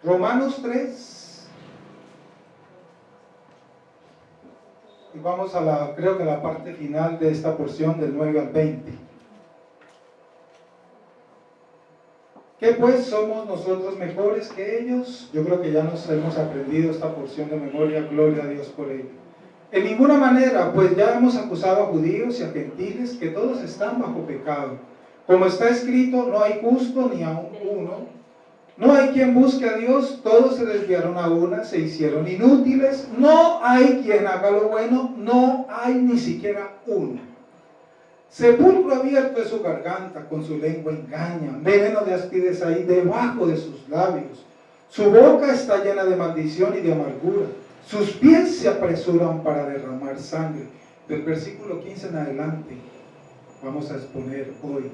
Romanos 3. Y vamos a creo que la parte final de esta porción del 9 al 20. ¿Qué pues somos nosotros mejores que ellos? Yo creo que ya nos hemos aprendido esta porción de memoria, gloria a Dios por ello. En ninguna manera, pues ya hemos acusado a judíos y a gentiles que todos están bajo pecado. Como está escrito, no hay justo ni aun uno. No hay quien busque a Dios, todos se desviaron a una, se hicieron inútiles. No hay quien haga lo bueno, no hay ni siquiera uno. Sepulcro abierto es su garganta, con su lengua engaña, veneno de áspides hay debajo de sus labios. Su boca está llena de maldición y de amargura. Sus pies se apresuran para derramar sangre. Del versículo 15 en adelante vamos a exponer hoy.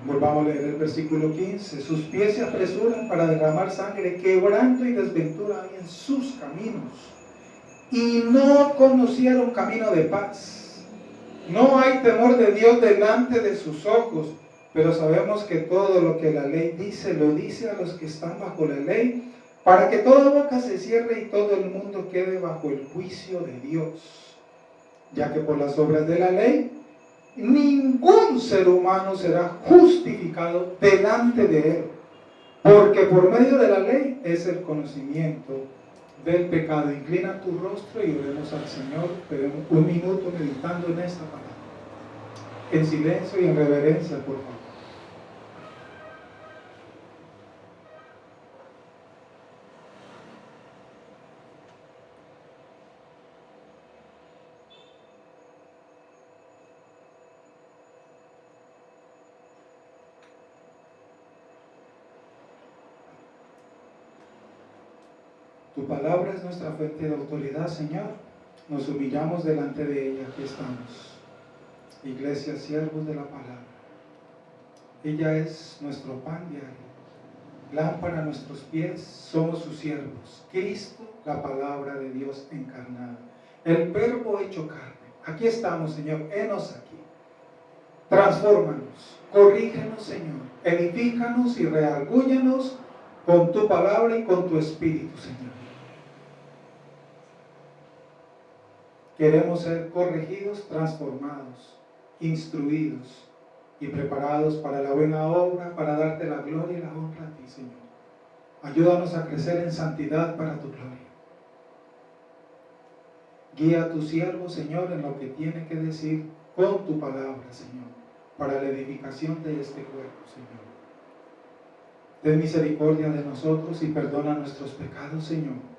Volvamos a leer el versículo 15. Sus pies se apresuran para derramar sangre, quebranto y desventura hay en sus caminos. Y no conocieron camino de paz. No hay temor de Dios delante de sus ojos, pero sabemos que todo lo que la ley dice, lo dice a los que están bajo la ley, para que toda boca se cierre y todo el mundo quede bajo el juicio de Dios. Ya que por las obras de la ley, ningún ser humano será justificado delante de él, porque por medio de la ley es el conocimiento del pecado. Inclina tu rostro y oremos al Señor, pero un minuto meditando en esta palabra, en silencio y en reverencia, por favor. Tu palabra es nuestra fuente de autoridad, Señor. Nos humillamos delante de ella. Aquí estamos, iglesia, siervos de la palabra. Ella es nuestro pan diario, lámpara a nuestros pies, somos sus siervos. Cristo, la palabra de Dios encarnada, el verbo hecho carne. Aquí estamos, Señor, henos aquí. Transfórmanos, corrígenos, Señor, edifícanos y reargúyenos con tu palabra y con tu espíritu, Señor. Queremos ser corregidos, transformados, instruidos y preparados para la buena obra, para darte la gloria y la honra a ti, Señor. Ayúdanos a crecer en santidad para tu gloria. Guía a tu siervo, Señor, en lo que tiene que decir con tu palabra, Señor, para la edificación de este cuerpo, Señor. Ten misericordia de nosotros y perdona nuestros pecados, Señor.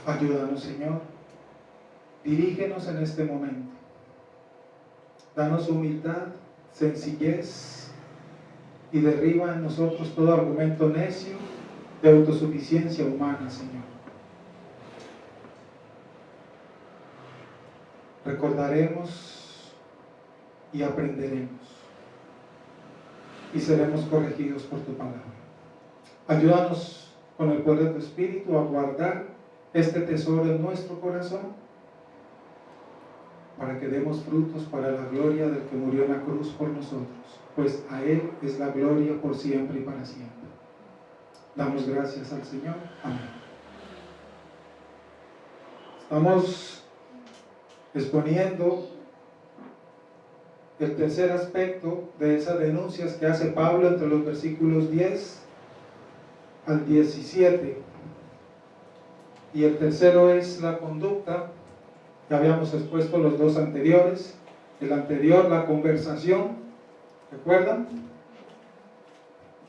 Ayúdanos, Señor. Dirígenos en este momento. Danos humildad, sencillez y derriba en nosotros todo argumento necio de autosuficiencia humana, Señor. Recordaremos y aprenderemos y seremos corregidos por tu palabra. Ayúdanos con el poder de tu Espíritu a guardar este tesoro en nuestro corazón para que demos frutos para la gloria del que murió en la cruz por nosotros, pues a Él es la gloria por siempre y para siempre. Damos gracias al Señor. Amén. Estamos exponiendo el tercer aspecto de esas denuncias que hace Pablo entre los versículos 10 al 17. Y el tercero es la conducta. Ya habíamos expuesto los dos anteriores. El anterior, la conversación. ¿Recuerdan?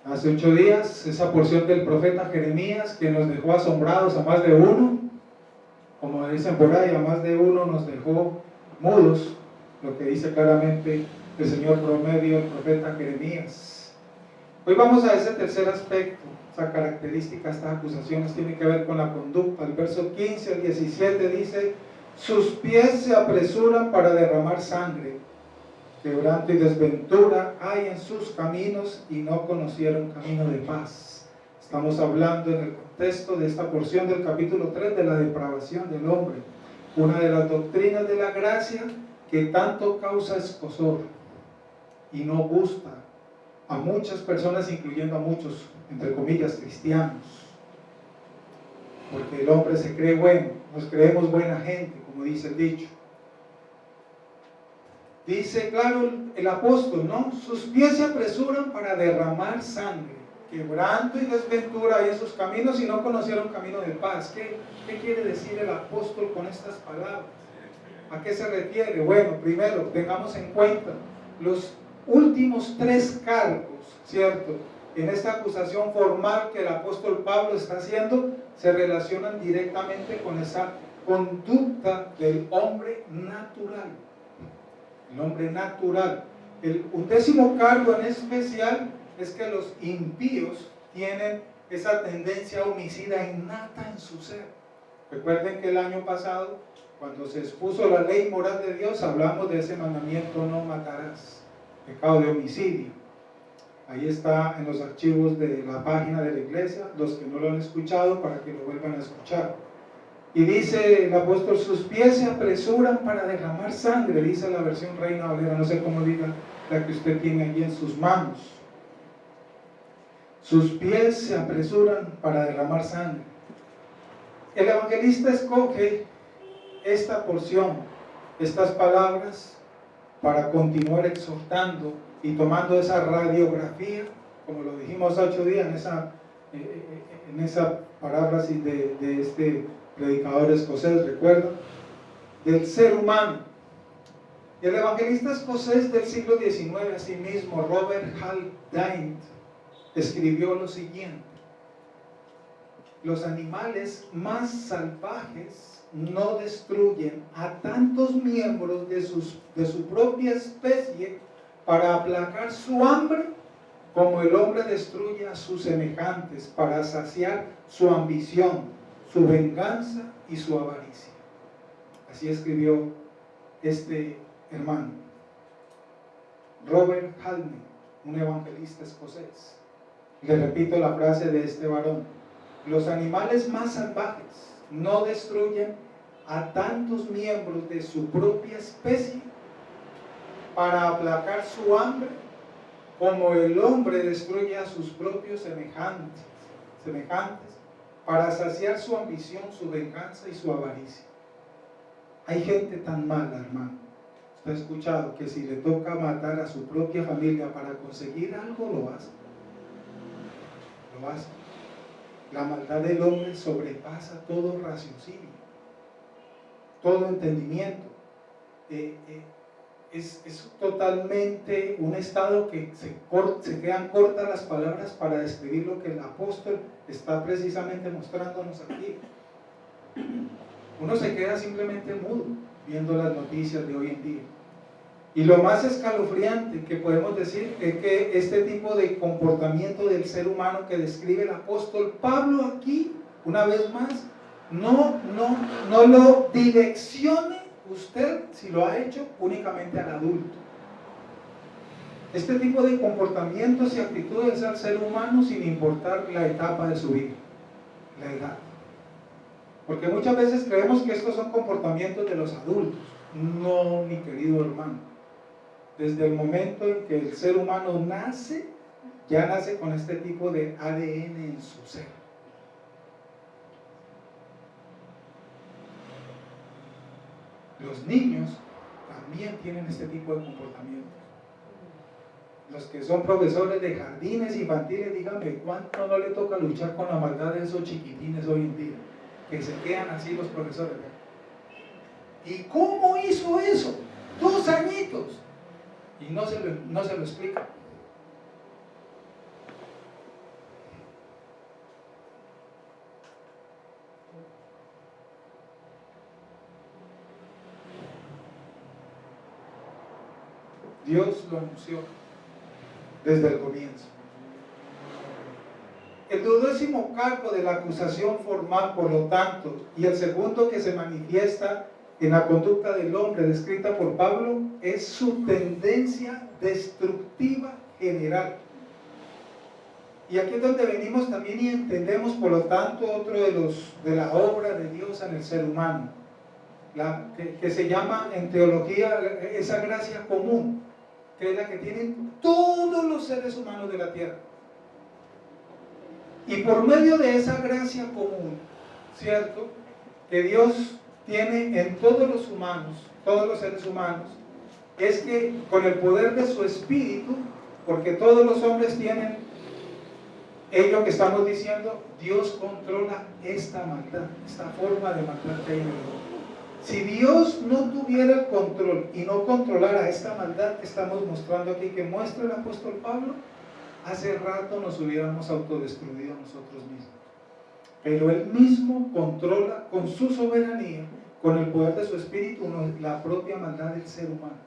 Hace 8 días, esa porción del profeta Jeremías que nos dejó asombrados a más de uno. Como dicen por ahí, a más de uno nos dejó mudos. Lo que dice claramente el Señor por medio del profeta Jeremías. Hoy vamos a ese tercer aspecto. Esa característica, estas acusaciones tienen que ver con la conducta. El verso 15 al 17 dice: sus pies se apresuran para derramar sangre, quebranto y desventura hay en sus caminos y no conocieron camino de paz. Estamos hablando en el contexto de esta porción del capítulo 3 de la depravación del hombre, una de las doctrinas de la gracia que tanto causa escozor y no gusta a muchas personas, incluyendo a muchos, entre comillas, cristianos, porque el hombre se cree bueno, nos creemos buena gente, como dice el dicho. Dice, claro, el apóstol, ¿no? Sus pies se apresuran para derramar sangre, quebranto y desventura hay en sus caminos y no conocieron camino de paz. ¿Qué quiere decir el apóstol con estas palabras? ¿A qué se refiere? Bueno, primero, tengamos en cuenta los últimos 3 cargos, ¿cierto? En esta acusación formal que el apóstol Pablo está haciendo, se relacionan directamente con esa conducta del hombre natural. El hombre natural. El 11º cargo en especial es que los impíos tienen esa tendencia homicida innata en su ser. Recuerden que el año pasado, cuando se expuso la ley moral de Dios, hablamos de ese mandamiento: no matarás, pecado de homicidio. Ahí está en los archivos de la página de la iglesia, los que no lo han escuchado, para que lo vuelvan a escuchar. Y dice el apóstol, sus pies se apresuran para derramar sangre, dice la versión Reina Valera, no sé cómo diga la que usted tiene allí en sus manos. Sus pies se apresuran para derramar sangre. El evangelista escoge esta porción, estas palabras, para continuar exhortando y tomando esa radiografía, como lo dijimos 8 días, en esa paráfrasis de este predicador escocés, recuerda, del ser humano. El evangelista escocés del siglo XIX, asimismo, Robert Haldane, escribió lo siguiente: los animales más salvajes no destruyen a tantos miembros de su propia especie para aplacar su hambre, como el hombre destruye a sus semejantes para saciar su ambición, su venganza y su avaricia. Así escribió este hermano, Robert Haldane, un evangelista escocés. Le repito la frase de este varón: los animales más salvajes no destruyen a tantos miembros de su propia especie para aplacar su hambre, como el hombre destruye a sus propios semejantes para saciar su ambición, su venganza y su avaricia. Hay gente tan mala, hermano. Usted ha escuchado que si le toca matar a su propia familia para conseguir algo, lo hace. Lo hace. La maldad del hombre sobrepasa todo raciocinio, todo entendimiento. Es totalmente un estado que se quedan cortas las palabras para describir lo que el apóstol está precisamente mostrándonos aquí. Uno se queda simplemente mudo viendo las noticias de hoy en día. Y lo más escalofriante que podemos decir es que este tipo de comportamiento del ser humano que describe el apóstol Pablo aquí, una vez más, no lo direccione usted, si lo ha hecho, únicamente al adulto. Este tipo de comportamientos y actitudes al ser humano, sin importar la etapa de su vida, la edad. Porque muchas veces creemos que estos son comportamientos de los adultos. No, mi querido hermano. Desde el momento en que el ser humano nace, ya nace con este tipo de ADN en su ser. Los niños también tienen este tipo de comportamientos. Los que son profesores de jardines infantiles, díganme cuánto no le toca luchar con la maldad de esos chiquitines hoy en día, que se quedan así los profesores. ¿Y cómo hizo eso? 2 añitos. Y no se lo explica. Dios lo anunció desde el comienzo. El 12º cargo de la acusación formal, por lo tanto, y el segundo que se manifiesta en la conducta del hombre descrita por Pablo, es su tendencia destructiva general. Y aquí es donde venimos también y entendemos, por lo tanto, otro de la obra de Dios en el ser humano, que se llama en teología esa gracia común. que es la que tienen todos los seres humanos de la tierra. Y por medio de esa gracia común, ¿cierto?, que Dios tiene en todos los humanos, todos los seres humanos, es que con el poder de su espíritu, porque todos los hombres tienen ello que estamos diciendo, Dios controla esta maldad, esta forma de maldad que hay en el mundo. Si Dios no tuviera el control y no controlara esta maldad que estamos mostrando aquí, que muestra el apóstol Pablo, hace rato nos hubiéramos autodestruido nosotros mismos. Pero Él mismo controla con su soberanía, con el poder de su espíritu, la propia maldad del ser humano.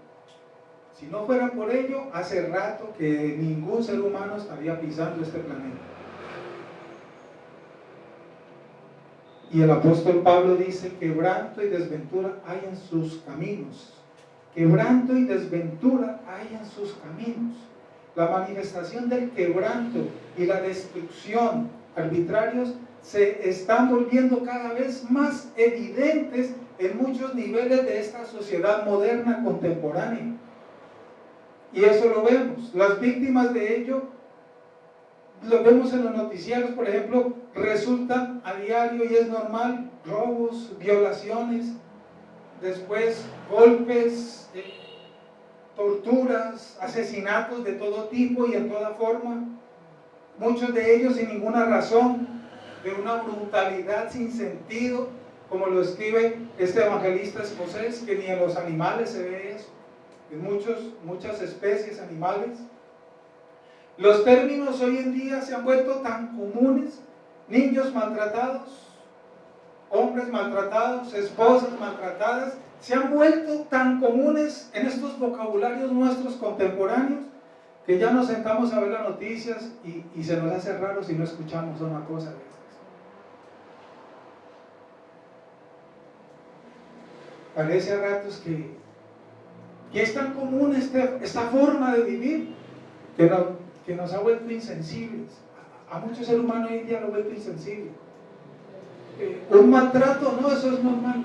Si no fuera por ello, hace rato que ningún ser humano estaría pisando este planeta. Y el apóstol Pablo dice, quebranto y desventura hay en sus caminos. Quebranto y desventura hay en sus caminos. La manifestación del quebranto y la destrucción arbitrarios se están volviendo cada vez más evidentes en muchos niveles de esta sociedad moderna contemporánea. Y eso lo vemos. Las víctimas de ello lo vemos en los noticieros, por ejemplo, resultan a diario, y es normal, robos, violaciones, después golpes, torturas, asesinatos de todo tipo y en toda forma, muchos de ellos sin ninguna razón, de una brutalidad sin sentido, como lo escribe este evangelista escocés, que ni en los animales se ve eso, en muchas especies animales. Los términos hoy en día se han vuelto tan comunes: niños maltratados, hombres maltratados, esposas maltratadas, se han vuelto tan comunes en estos vocabularios nuestros contemporáneos que ya nos sentamos a ver las noticias y se nos hace raro si no escuchamos una cosa de estas. Parece a ratos que es tan común esta forma de vivir que nos ha vuelto insensibles. A muchos seres humanos hoy en día lo ha vuelto insensible. Un maltrato, no, eso es normal.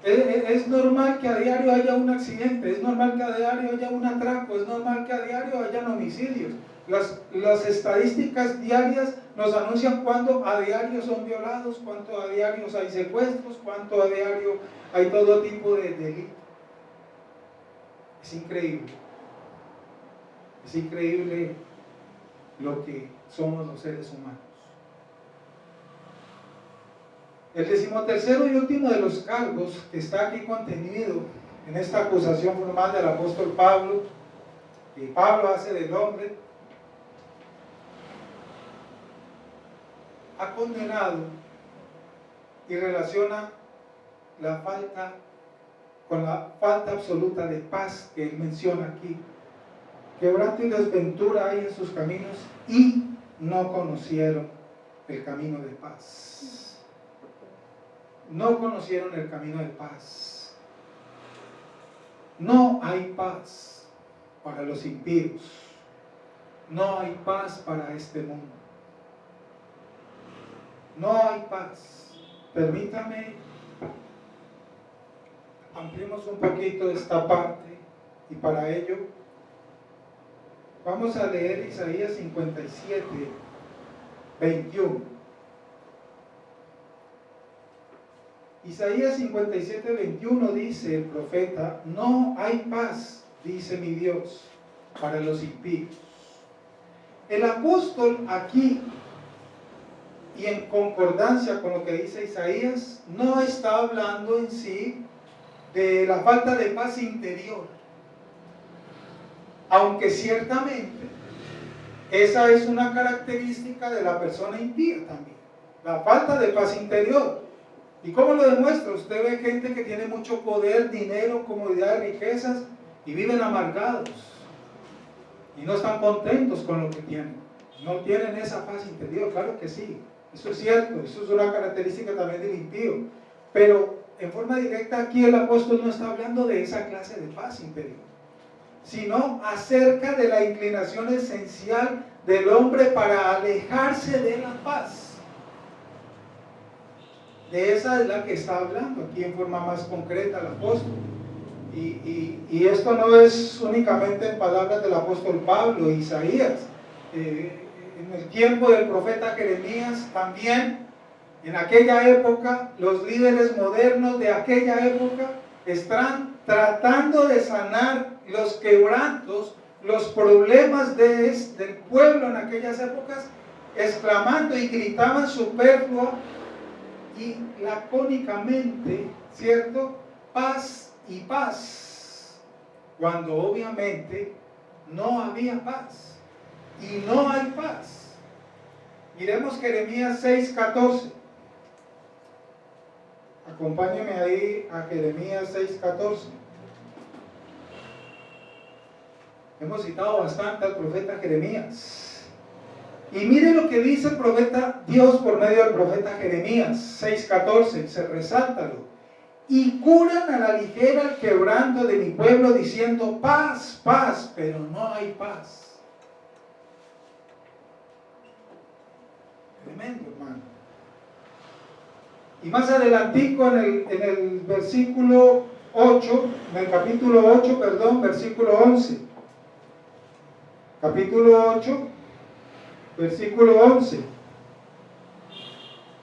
Es normal que a diario haya un accidente, es normal que a diario haya un atraco, es normal que a diario hayan homicidios. Las estadísticas diarias nos anuncian cuánto a diario son violados, cuánto a diario hay secuestros, cuánto a diario hay todo tipo de delitos. Es increíble. Es increíble lo que somos los seres humanos. El 13º y último de los cargos que está aquí contenido en esta acusación formal del apóstol Pablo, que Pablo hace del hombre, ha condenado y relaciona la falta con la falta absoluta de paz que él menciona aquí. Quebranto y desventura hay en sus caminos y no conocieron el camino de paz. No conocieron el camino de paz. No hay paz para los impíos. No hay paz para este mundo. No hay paz. Permítame, ampliemos un poquito esta parte, y para ello vamos a leer Isaías 57, 21. Isaías 57, 21 dice el profeta: no hay paz, dice mi Dios, para los impíos. El apóstol aquí, y en concordancia con lo que dice Isaías, no está hablando en sí de la falta de paz interior, aunque ciertamente esa es una característica de la persona impía también, la falta de paz interior. ¿Y cómo lo demuestra? Usted ve gente que tiene mucho poder, dinero, comodidad, riquezas, y viven amargados y no están contentos con lo que tienen, no tienen esa paz interior. Claro que sí, eso es cierto, eso es una característica también del impío, pero en forma directa aquí el apóstol no está hablando de esa clase de paz interior, sino acerca de la inclinación esencial del hombre para alejarse de la paz. De esa es la que está hablando aquí en forma más concreta el apóstol. Y esto no es únicamente en palabras del apóstol Pablo, Isaías. En el tiempo del profeta Jeremías también, en aquella época, los líderes modernos de aquella época están tratando de sanar los quebrantos, los problemas del pueblo en aquellas épocas, exclamando y gritaban superfluo y lacónicamente, ¿cierto? Paz y paz, cuando obviamente no había paz y no hay paz. Miremos Jeremías 6:14. Acompáñeme ahí a Jeremías 6:14. Hemos citado bastante al profeta Jeremías. Y mire lo que dice el profeta Dios por medio del profeta Jeremías 6:14, se resáltalo. Y curan a la ligera el quebranto de mi pueblo, diciendo paz, paz, pero no hay paz. Tremendo, hermano. Y más adelantico en el versículo 8, en el capítulo 8, perdón, versículo 11. Capítulo 8, versículo 11.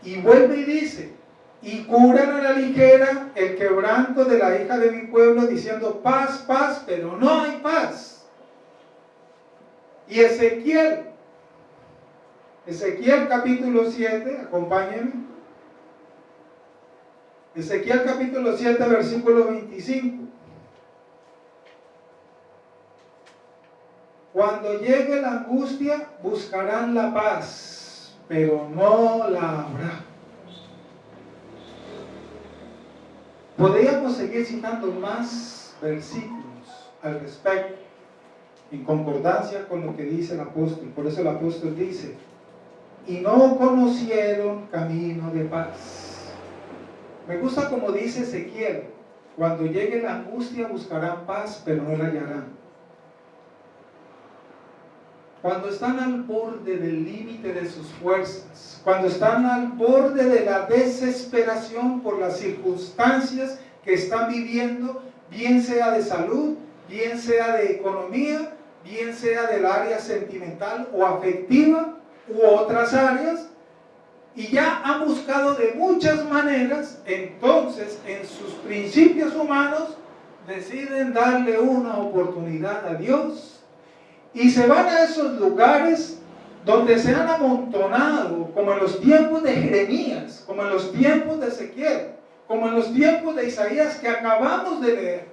Y vuelve y dice, y curan a la ligera el quebranto de la hija de mi pueblo, diciendo paz, paz, pero no hay paz. Y Ezequiel capítulo 7, acompáñenme. Ezequiel capítulo 7, versículo 25. Cuando llegue la angustia, buscarán la paz, pero no la habrá. Podríamos seguir citando más versículos al respecto, en concordancia con lo que dice el apóstol. Por eso el apóstol dice, y no conocieron camino de paz. Me gusta como dice Ezequiel, cuando llegue la angustia buscarán paz, pero no la hallarán. Cuando están al borde del límite de sus fuerzas, cuando están al borde de la desesperación por las circunstancias que están viviendo, bien sea de salud, bien sea de economía, bien sea del área sentimental o afectiva u otras áreas, y ya han buscado de muchas maneras, entonces en sus principios humanos deciden darle una oportunidad a Dios y se van a esos lugares donde se han amontonado, como en los tiempos de Jeremías, como en los tiempos de Ezequiel, como en los tiempos de Isaías que acabamos de leer,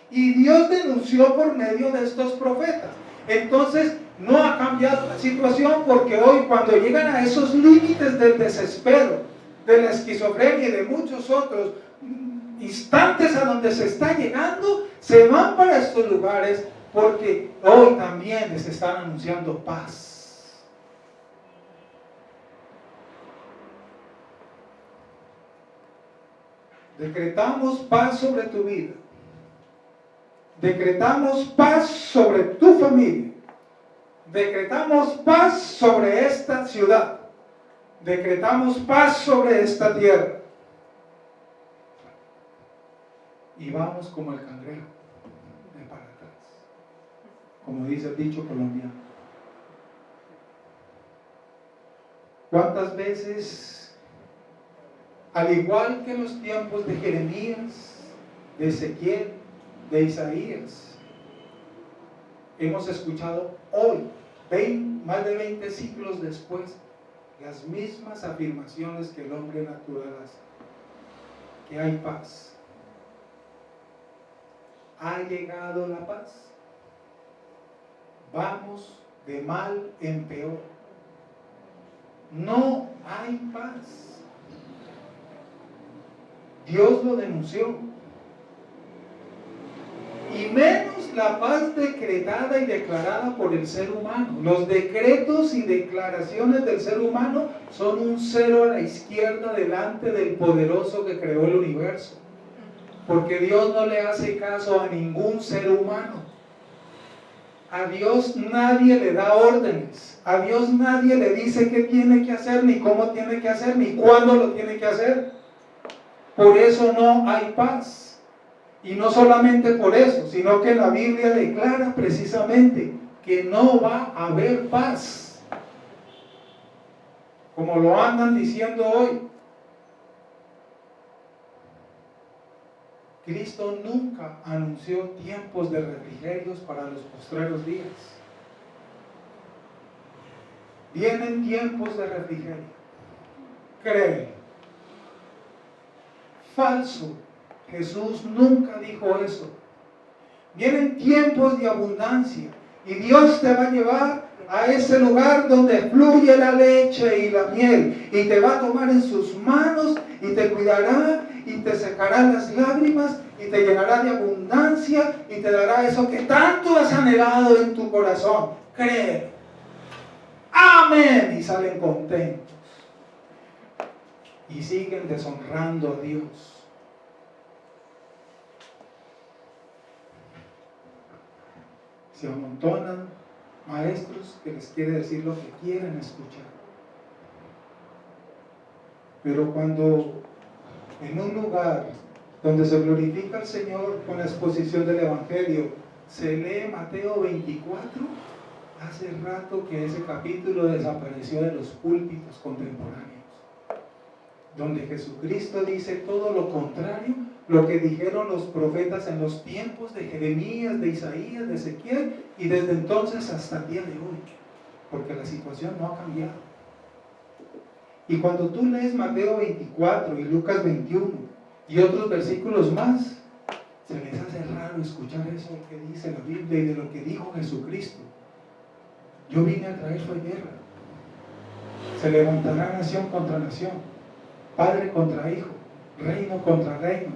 y Dios denunció por medio de estos profetas. Entonces no ha cambiado la situación, porque hoy cuando llegan a esos límites del desespero, de la esquizofrenia y de muchos otros instantes a donde se está llegando, se van para estos lugares, porque hoy también les están anunciando paz. Decretamos paz sobre tu vida. Decretamos paz sobre tu familia. Decretamos paz sobre esta ciudad. Decretamos paz sobre esta tierra. Y vamos como el cangrejo, de para atrás, como dice el dicho colombiano. ¿Cuántas veces, al igual que en los tiempos de Jeremías, de Ezequiel, de Isaías, hemos escuchado hoy, más de 20 siglos después, las mismas afirmaciones que el hombre natural hace? Que hay paz. ¿Ha llegado la paz? Vamos de mal en peor. No hay paz. Dios lo denunció. Y menos la paz decretada y declarada por el ser humano. Los decretos y declaraciones del ser humano son un cero a la izquierda delante del poderoso que creó el universo. Porque Dios no le hace caso a ningún ser humano. A Dios nadie le da órdenes. A Dios nadie le dice qué tiene que hacer, ni cómo tiene que hacer, ni cuándo lo tiene que hacer. Por eso no hay paz. Y no solamente por eso, sino que la Biblia declara precisamente que no va a haber paz, como lo andan diciendo hoy. Cristo nunca anunció tiempos de refrigerios para los postreros días. Vienen tiempos de refrigerio. Cree. Falso. Jesús nunca dijo eso. Vienen tiempos de abundancia y Dios te va a llevar a ese lugar donde fluye la leche y la miel, y te va a tomar en sus manos y te cuidará y te secará las lágrimas y te llenará de abundancia y te dará eso que tanto has anhelado en tu corazón. Cree. Amén. Y salen contentos y siguen deshonrando a Dios. Se amontonan maestros que les quiere decir lo que quieren escuchar. Pero cuando en un lugar donde se glorifica al Señor con la exposición del Evangelio, se lee Mateo 24, hace rato que ese capítulo desapareció de los púlpitos contemporáneos, donde Jesucristo dice todo lo contrario, lo que dijeron los profetas en los tiempos de Jeremías, de Isaías, de Ezequiel, y desde entonces hasta el día de hoy, porque la situación no ha cambiado. Y cuando tú lees Mateo 24 y Lucas 21 y otros versículos más, se les hace raro escuchar eso que dice la Biblia y de lo que dijo Jesucristo. Yo vine a traer fue guerra. Se levantará nación contra nación, padre contra hijo, reino contra reino.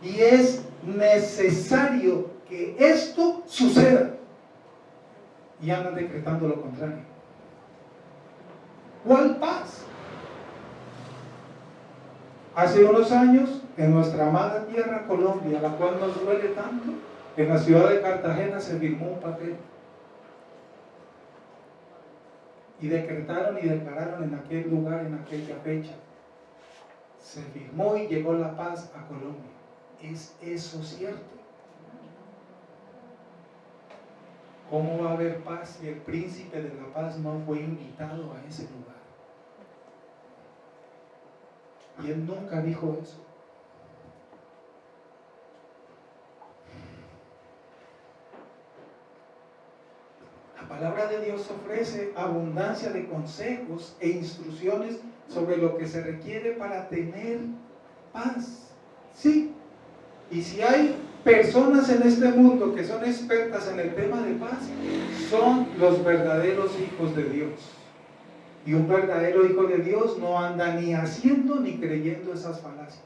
Y es necesario que esto suceda. Y andan decretando lo contrario. ¿Cuál paz? Hace unos años, en nuestra amada tierra Colombia, la cual nos duele tanto, en la ciudad de Cartagena se firmó un papel. Y decretaron y declararon en aquel lugar, en aquella fecha. Se firmó y llegó la paz a Colombia. ¿Es eso cierto? ¿Cómo va a haber paz si el príncipe de la paz no fue invitado a ese lugar? Y él nunca dijo eso. La palabra de Dios ofrece abundancia de consejos e instrucciones sobre lo que se requiere para tener paz. Sí. Y si hay personas en este mundo que son expertas en el tema de paz, son los verdaderos hijos de Dios. Y un verdadero hijo de Dios no anda ni haciendo ni creyendo esas falacias.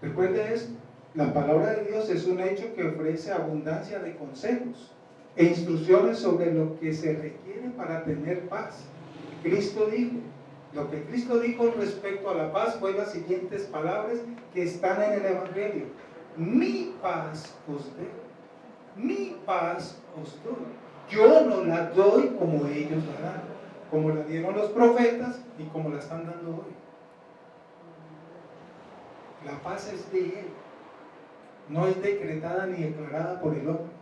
Recuerde esto, la palabra de Dios es un hecho que ofrece abundancia de consejos e instrucciones sobre lo que se requiere para tener paz. Cristo dijo, lo que Cristo dijo respecto a la paz fue las siguientes palabras que están en el Evangelio: mi paz os dejo, mi paz os doy. Yo no la doy como ellos la dan, como la dieron los profetas y como la están dando hoy. La paz es de Él, no es decretada ni declarada por el hombre.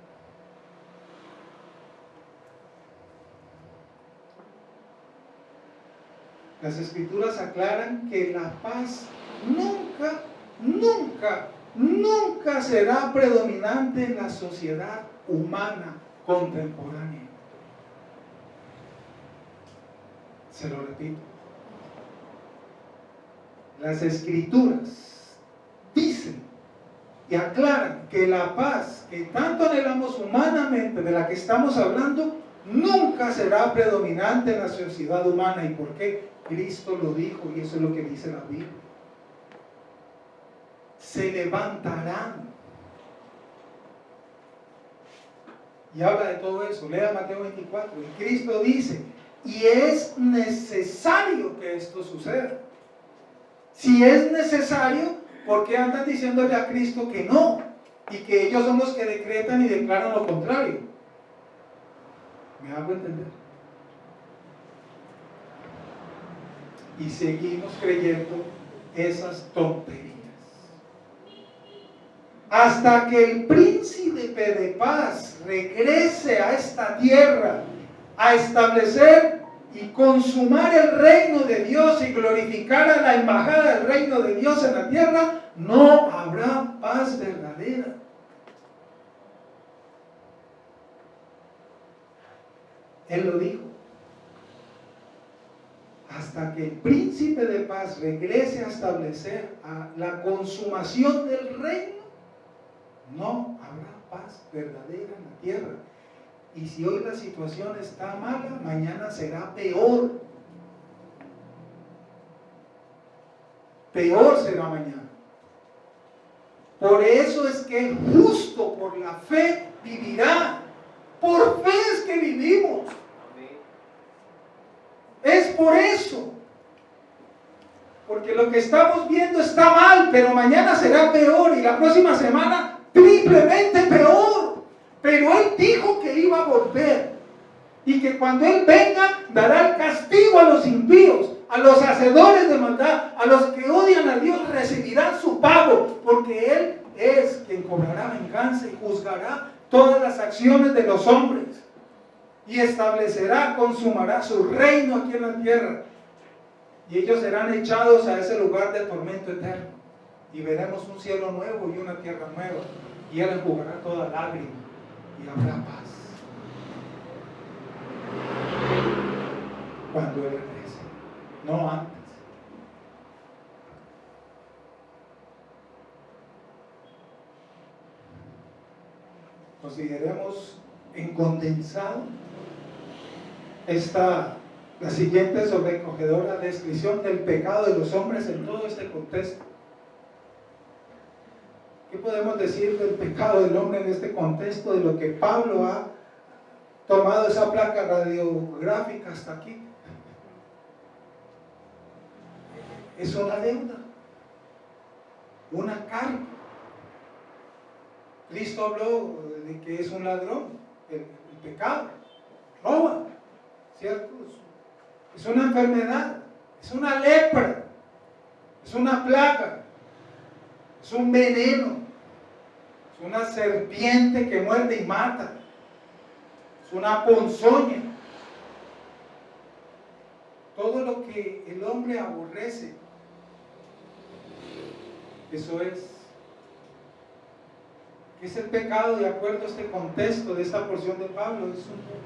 Las Escrituras aclaran que la paz nunca, nunca, nunca será predominante en la sociedad humana contemporánea. Se lo repito. Las Escrituras dicen y aclaran que la paz que tanto anhelamos humanamente, de la que estamos hablando, nunca será predominante en la sociedad humana. ¿Y por qué? Cristo lo dijo y eso es lo que dice la Biblia. Se levantarán. Y habla de todo eso. Lea Mateo 24. Y Cristo dice, y es necesario que esto suceda. Si es necesario, ¿por qué andan diciéndole a Cristo que no? Y que ellos son los que decretan y declaran lo contrario. ¿Me hago entender? y seguimos creyendo esas tonterías. Hasta que el príncipe de paz regrese a esta tierra a establecer y consumar el reino de Dios y glorificar a la embajada del reino de Dios en la tierra, no habrá paz verdadera. Él lo dijo. Hasta que el príncipe de paz regrese a establecer a la consumación del reino, no habrá paz verdadera en la tierra. Y si hoy la situación está mala, mañana será peor. Peor será mañana. Por eso es que el justo por la fe vivirá. Por fe es que vivimos. Es por eso. Porque lo que estamos viendo está mal, pero mañana será peor y la próxima semana triplemente peor. Pero Él dijo que iba a volver y que cuando Él venga dará el castigo a los impíos, a los hacedores de maldad, a los que odian a Dios recibirán su pago, porque Él es quien cobrará venganza y juzgará todas las acciones de los hombres y establecerá, consumará su reino aquí en la tierra, y ellos serán echados a ese lugar de tormento eterno y veremos un cielo nuevo y una tierra nueva, y Él enjugará toda lágrima y habrá paz cuando Él regrese, no antes. Consideremos en condensado la siguiente sobrecogedora descripción del pecado de los hombres en todo este contexto. ¿Qué podemos decir del pecado del hombre en este contexto, de lo que Pablo ha tomado esa placa radiográfica hasta aquí? Es una deuda, una carga. Cristo habló de que es un ladrón, el pecado, roba, ¿cierto? Es una enfermedad, es una lepra, es una plaga, es un veneno, es una serpiente que muerde y mata, es una ponzoña. Todo lo que el hombre aborrece, eso es. ¿Qué es el pecado de acuerdo a este contexto de esta porción de Pablo?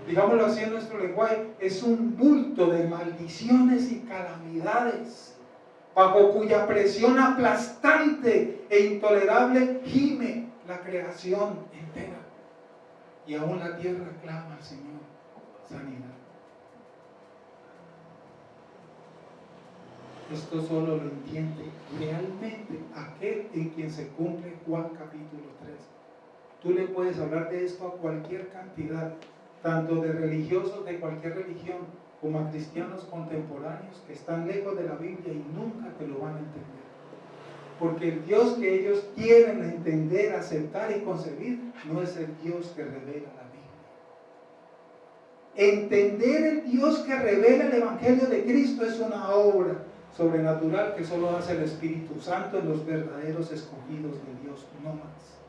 Digámoslo así en nuestro lenguaje, es un bulto de maldiciones y calamidades, bajo cuya presión aplastante e intolerable gime la creación entera. Y aún la tierra clama al Señor sanidad. Esto solo lo entiende realmente aquel en quien se cumple Juan capítulo 3. Tú le puedes hablar de esto a cualquier cantidad, tanto de religiosos de cualquier religión, como a cristianos contemporáneos que están lejos de la Biblia y nunca te lo van a entender. Porque el Dios que ellos quieren entender, aceptar y concebir, no es el Dios que revela la Biblia. Entender el Dios que revela el Evangelio de Cristo es una obra sobrenatural que solo hace el Espíritu Santo en los verdaderos escogidos de Dios, no más.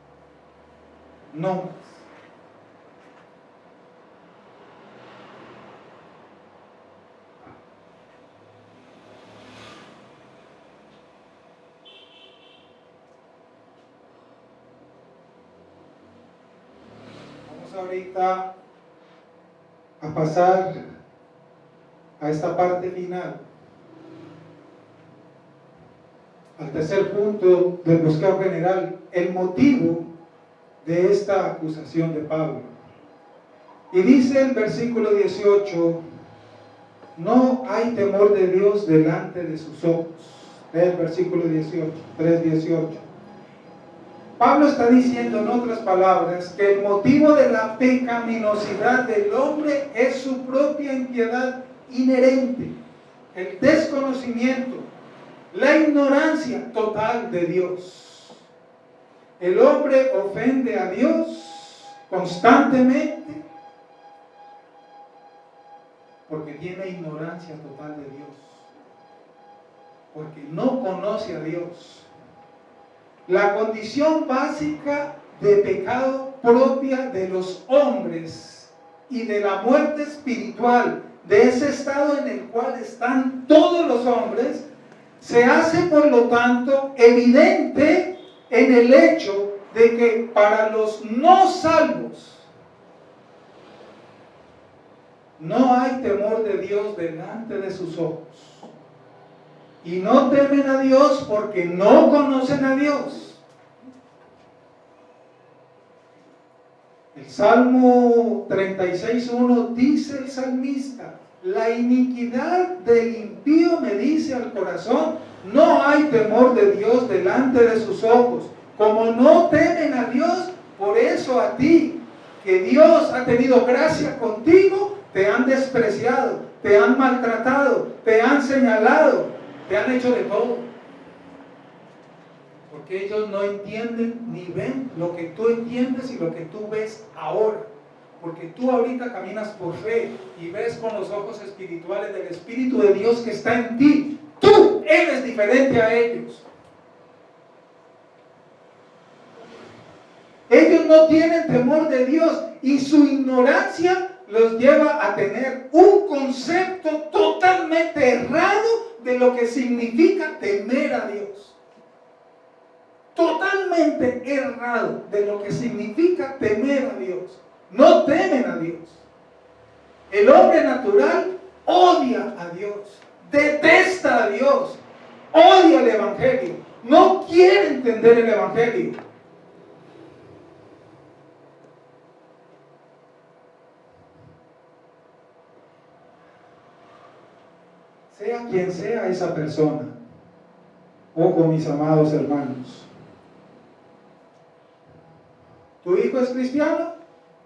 No más. Vamos ahorita a pasar a esta parte final, al tercer punto del bosquejo general, el motivo de esta acusación de Pablo. Y dice el versículo 18, no hay temor de Dios delante de sus ojos. El versículo 18, 3:18. Pablo está diciendo en otras palabras que el motivo de la pecaminosidad del hombre es su propia impiedad inherente, el desconocimiento, la ignorancia total de Dios. El hombre ofende a Dios constantemente porque tiene ignorancia total de Dios. porque no conoce a Dios. La condición básica de pecado propia de los hombres y de la muerte espiritual, de ese estado en el cual están todos los hombres, se hace por lo tanto evidente en el hecho de que para los no salvos no hay temor de Dios delante de sus ojos. Y no temen a Dios porque no conocen a Dios. El Salmo 36:1 dice el salmista: la iniquidad del impío me dice al corazón, no hay temor de Dios delante de sus ojos. Como no temen a Dios, por eso a ti, que Dios ha tenido gracia contigo, te han despreciado, te han maltratado, te han señalado, te han hecho de todo. Porque ellos no entienden ni ven lo que tú entiendes y lo que tú ves ahora. Porque tú ahorita caminas por fe y ves con los ojos espirituales del Espíritu de Dios que está en ti. Tú eres diferente a ellos. Ellos no tienen temor de Dios y su ignorancia los lleva a tener un concepto totalmente errado de lo que significa temer a Dios. Totalmente errado de lo que significa temer a Dios. No temen a Dios. El hombre natural odia a Dios, detesta a Dios, odia el Evangelio, no quiere entender el Evangelio. Sea quien sea esa persona, ojo mis amados hermanos, ¿tu hijo es cristiano?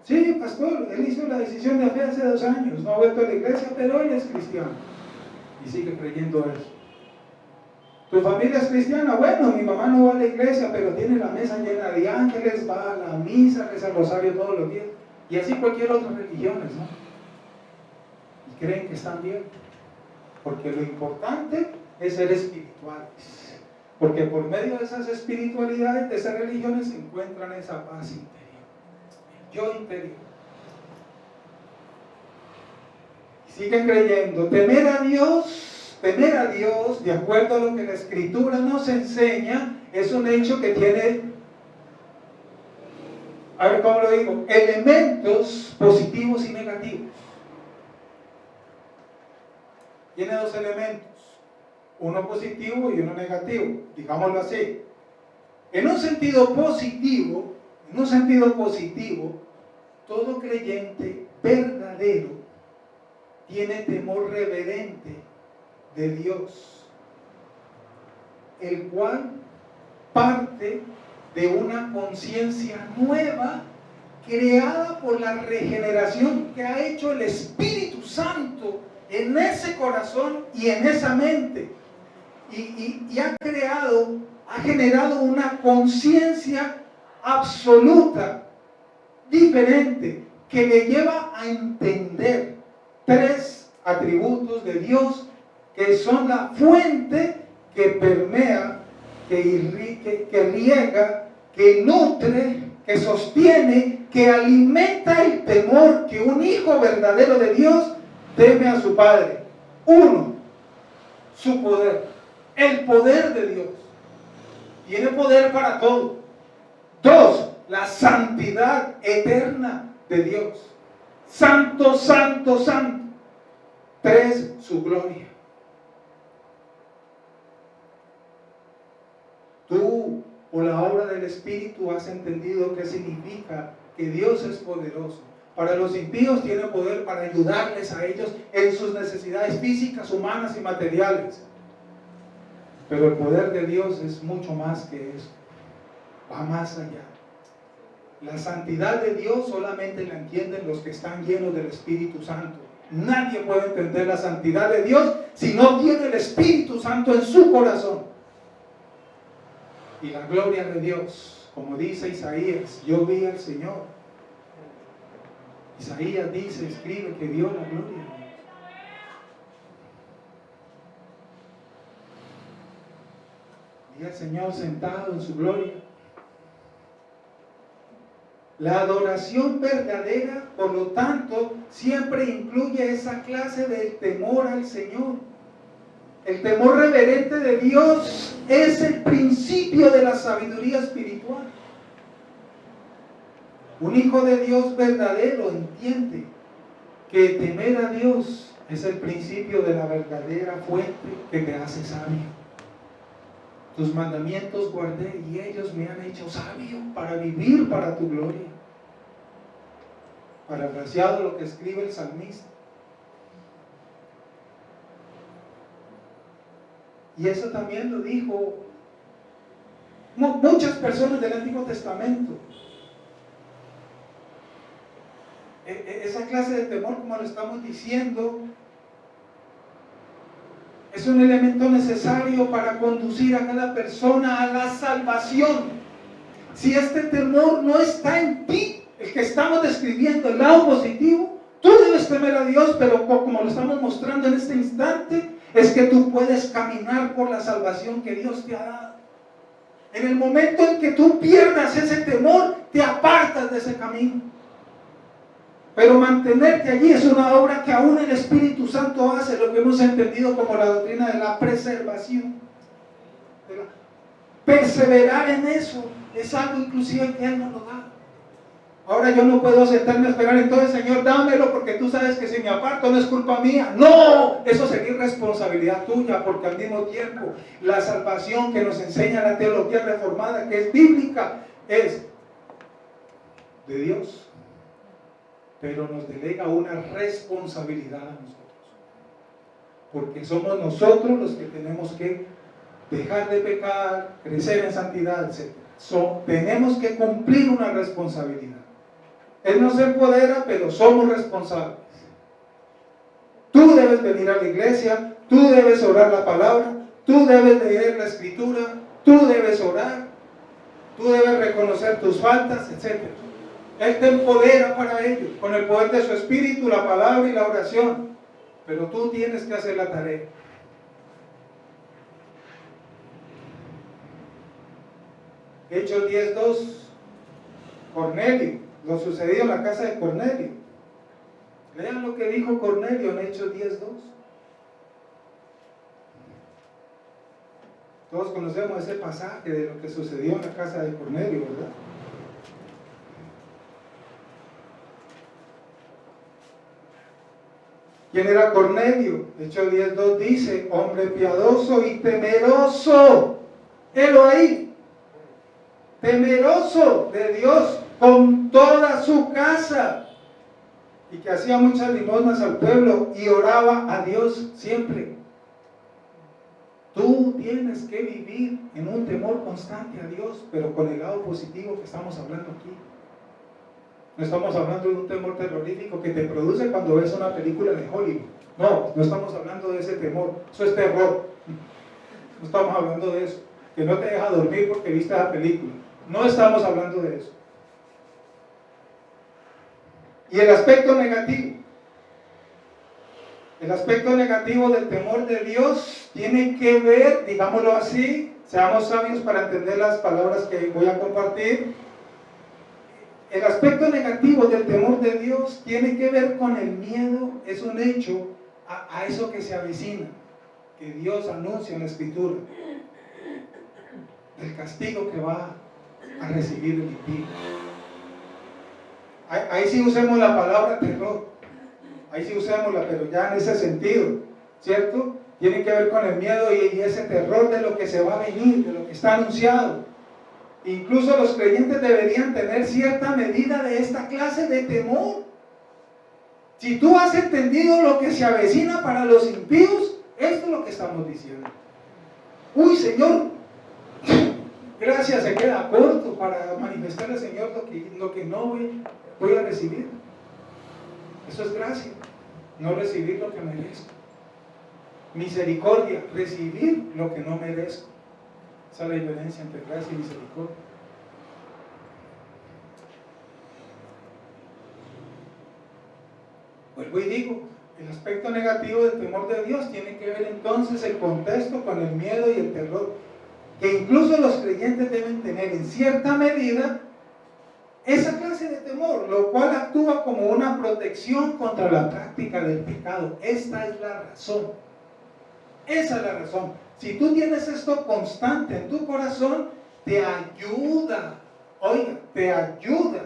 Sí, pastor, él hizo la decisión de fe hace 2 años, no ha vuelto a la iglesia, pero él es cristiano y sigue creyendo eso. ¿Tu familia es cristiana? Bueno, mi mamá no va a la iglesia, pero tiene la mesa llena de ángeles, va a la misa, reza el rosario todos los días, y así cualquier otra religión, ¿no? Y creen que están bien, porque lo importante es ser espirituales, porque por medio de esas espiritualidades, de esas religiones, se encuentran esa paz interior. Yo interior. Siguen creyendo. Temer a Dios, de acuerdo a lo que la Escritura nos enseña, es un hecho que tiene, a ver cómo lo digo, elementos positivos y negativos. Tiene 2 elementos, uno positivo y uno negativo, digámoslo así. En un sentido positivo, todo creyente verdadero tiene temor reverente de Dios, el cual parte de una conciencia nueva creada por la regeneración que ha hecho el Espíritu Santo en ese corazón y en esa mente, y ha generado una conciencia absoluta, diferente, que le lleva a entender 3 atributos de Dios que son la fuente que permea, que riega, que nutre, que sostiene, que alimenta el temor que un hijo verdadero de Dios teme a su Padre. 1, su poder, el poder de Dios. Tiene poder para todo. 2, la santidad eterna de Dios. Santo, santo, santo. 3, su gloria. Tú, por la obra del Espíritu, has entendido qué significa que Dios es poderoso. Para los impíos tiene poder para ayudarles a ellos en sus necesidades físicas, humanas y materiales. Pero el poder de Dios es mucho más que eso. Va más allá. La santidad de Dios solamente la entienden los que están llenos del Espíritu Santo. Nadie puede entender la santidad de Dios si no tiene el Espíritu Santo en su corazón. Y la gloria de Dios, como dice Isaías, yo vi al Señor. Isaías dice, escribe que vio la gloria de Dios. y el Señor sentado en su gloria. La adoración verdadera, por lo tanto, siempre incluye esa clase de temor al Señor. El temor reverente de Dios es el principio de la sabiduría espiritual. Un hijo de Dios verdadero entiende que temer a Dios es el principio de la verdadera fuente que te hace sabio. Tus mandamientos guardé y ellos me han hecho sabio para vivir para tu gloria. Parafraseado lo que escribe el salmista. Y eso también lo dijo muchas personas del Antiguo Testamento. Esa clase de temor, como lo estamos diciendo, es un elemento necesario para conducir a cada persona a la salvación. Si este temor no está en ti, el que estamos describiendo, el lado positivo, tú debes temer a Dios, pero como lo estamos mostrando en este instante, es que tú puedes caminar por la salvación que Dios te ha dado. En el momento en que tú pierdas ese temor, te apartas de ese camino. Pero mantenerte allí es una obra que aún el Espíritu Santo hace, lo que hemos entendido como la doctrina de la preservación. Perseverar en eso es algo inclusive que Él nos lo da. Ahora yo no puedo sentarme a esperar, entonces Señor dámelo porque tú sabes que si me aparto no es culpa mía. No, eso sería responsabilidad tuya, porque al mismo tiempo la salvación que nos enseña la teología reformada, que es bíblica, es de Dios. Pero nos delega una responsabilidad a nosotros, porque somos nosotros los que tenemos que dejar de pecar, crecer en santidad, etc. Tenemos que cumplir una responsabilidad. Él nos empodera, pero somos responsables. Tú debes venir a la iglesia, tú debes orar la palabra, tú debes leer la escritura, tú debes orar, tú debes reconocer tus faltas, etc. Él te empodera para ello, con el poder de su Espíritu, la palabra y la oración. Pero tú tienes que hacer la tarea. Hechos 10:2, Cornelio, lo sucedido en la casa de Cornelio. Lean lo que dijo Cornelio en Hechos 10:2. Todos conocemos ese pasaje de lo que sucedió en la casa de Cornelio, ¿verdad? ¿Quién era Cornelio? Hechos 10:2 dice, hombre piadoso y temeroso, Elohim, temeroso de Dios con toda su casa, y que hacía muchas limosnas al pueblo y oraba a Dios siempre. Tú tienes que vivir en un temor constante a Dios, pero con el lado positivo que estamos hablando aquí. No estamos hablando de un temor terrorífico que te produce cuando ves una película de Hollywood. No estamos hablando de ese temor. Eso es terror. No estamos hablando de eso. Que no te deja dormir porque viste la película. No estamos hablando de eso. Y el aspecto negativo. El aspecto negativo del temor de Dios tiene que ver, digámoslo así, seamos sabios para entender las palabras que voy a compartir. El aspecto negativo del temor de Dios tiene que ver con el miedo, es un hecho a eso que se avecina, que Dios anuncia en la Escritura, el castigo que va a recibir el impío. Ahí sí usemos la palabra terror, ahí sí usémosla, pero ya en ese sentido, ¿cierto? Tiene que ver con el miedo y ese terror de lo que se va a venir, de lo que está anunciado. Incluso los creyentes deberían tener cierta medida de esta clase de temor. Si tú has entendido lo que se avecina para los impíos, esto es lo que estamos diciendo. Uy, Señor, gracias, se queda corto para manifestar al Señor lo que no voy a recibir. Eso es gracia, no recibir lo que merezco. Misericordia, recibir lo que no merezco. Esa es la diferencia entre gracia y misericordia. Vuelvo y digo, el aspecto negativo del temor de Dios tiene que ver entonces el contexto con el miedo y el terror. que incluso los creyentes deben tener en cierta medida esa clase de temor, lo cual actúa como una protección contra la práctica del pecado. Esta es la razón. Esa es la razón. Si tú tienes esto constante en tu corazón, te ayuda, oiga, te ayuda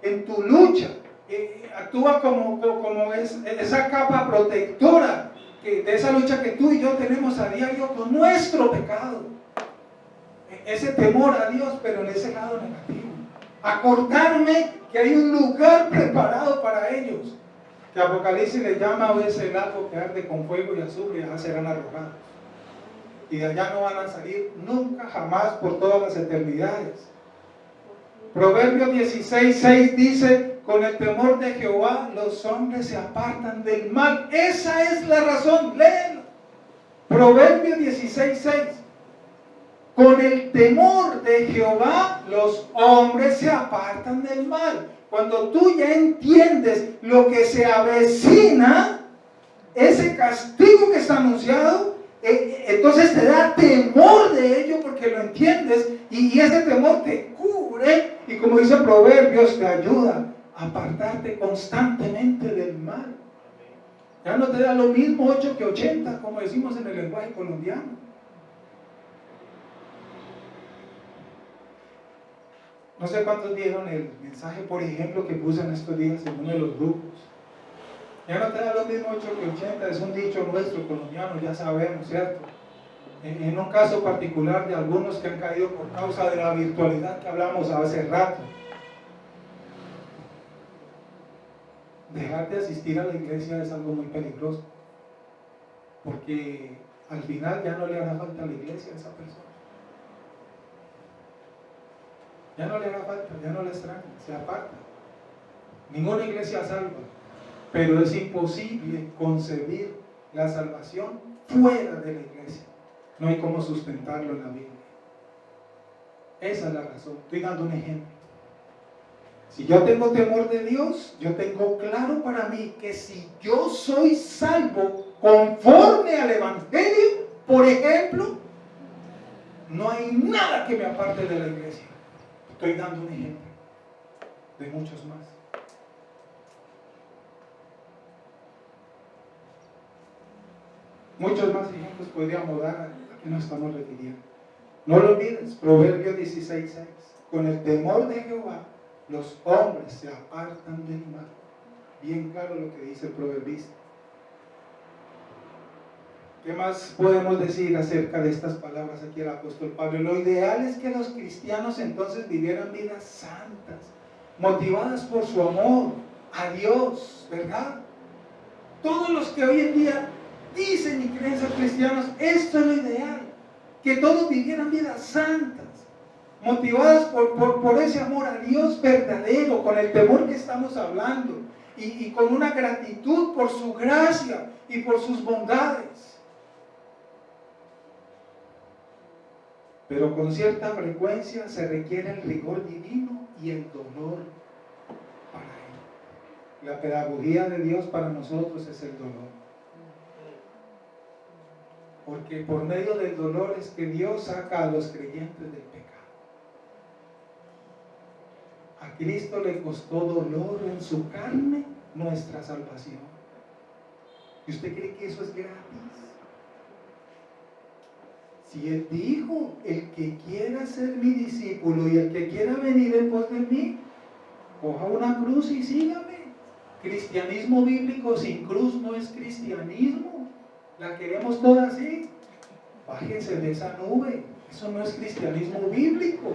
en tu lucha. Actúa como esa capa protectora de esa lucha que tú y yo tenemos a diario con nuestro pecado. Ese temor a Dios, pero en ese lado negativo. Acordarme que hay un lugar preparado para ellos, que Apocalipsis le llama a veces el lago que arde con fuego y azufre, y allá serán arrojados. Y de allá no van a salir nunca, jamás, por todas las eternidades. Proverbios 16:6 dice: con el temor de Jehová los hombres se apartan del mal. Esa es la razón, léelo. Proverbios 16:6. Con el temor de Jehová los hombres se apartan del mal. Cuando tú ya entiendes lo que se avecina, ese castigo que está anunciado, entonces te da temor de ello porque lo entiendes, y ese temor te cubre, y como dice Proverbios, te ayuda a apartarte constantemente del mal. Ya no te da lo mismo 8 que 80, como decimos en el lenguaje colombiano. No sé cuántos vieron el mensaje, por ejemplo, que puse en estos días en uno de los grupos. Ya no te da lo mismo 8 que 80, es un dicho nuestro colombiano, ya sabemos, ¿cierto? En un caso particular de algunos que han caído por causa de la virtualidad que hablamos hace rato. Dejar de asistir a la iglesia es algo muy peligroso, porque al final ya no le hará falta a la iglesia a esa persona. Ya no le hará falta, ya no le extraña, se aparta. Ninguna iglesia salva, pero es imposible concebir la salvación fuera de la iglesia. No hay cómo sustentarlo en la Biblia. Esa es la razón. Estoy dando un ejemplo. Si yo tengo temor de Dios, yo tengo claro para mí que si yo soy salvo conforme al Evangelio, por ejemplo, no hay nada que me aparte de la iglesia. Estoy dando un ejemplo de muchos más. Muchos más ejemplos podríamos dar, a qué nos estamos refiriendo. No lo olvides, Proverbios 16:6. Con el temor de Jehová, los hombres se apartan del mal. Bien claro lo que dice el proverbista. ¿Qué más podemos decir acerca de estas palabras aquí el apóstol Pablo? Lo ideal es que los cristianos entonces vivieran vidas santas, motivadas por su amor a Dios, ¿verdad? Todos los que hoy en día dicen y creen ser cristianos, esto es lo ideal, que todos vivieran vidas santas, motivadas por ese amor a Dios verdadero, con el temor que estamos hablando, y con una gratitud por su gracia y por sus bondades. Pero con cierta frecuencia se requiere el rigor divino y el dolor para él. La pedagogía de Dios para nosotros es el dolor. Porque por medio del dolor es que Dios saca a los creyentes del pecado. A Cristo le costó dolor en su carne nuestra salvación. ¿Y usted cree que eso es gratis? Si Él dijo, el que quiera ser mi discípulo y el que quiera venir en pos de mí, coja una cruz y sígame. Cristianismo bíblico sin cruz no es cristianismo. La queremos toda así. Bájese de esa nube. Eso no es cristianismo bíblico.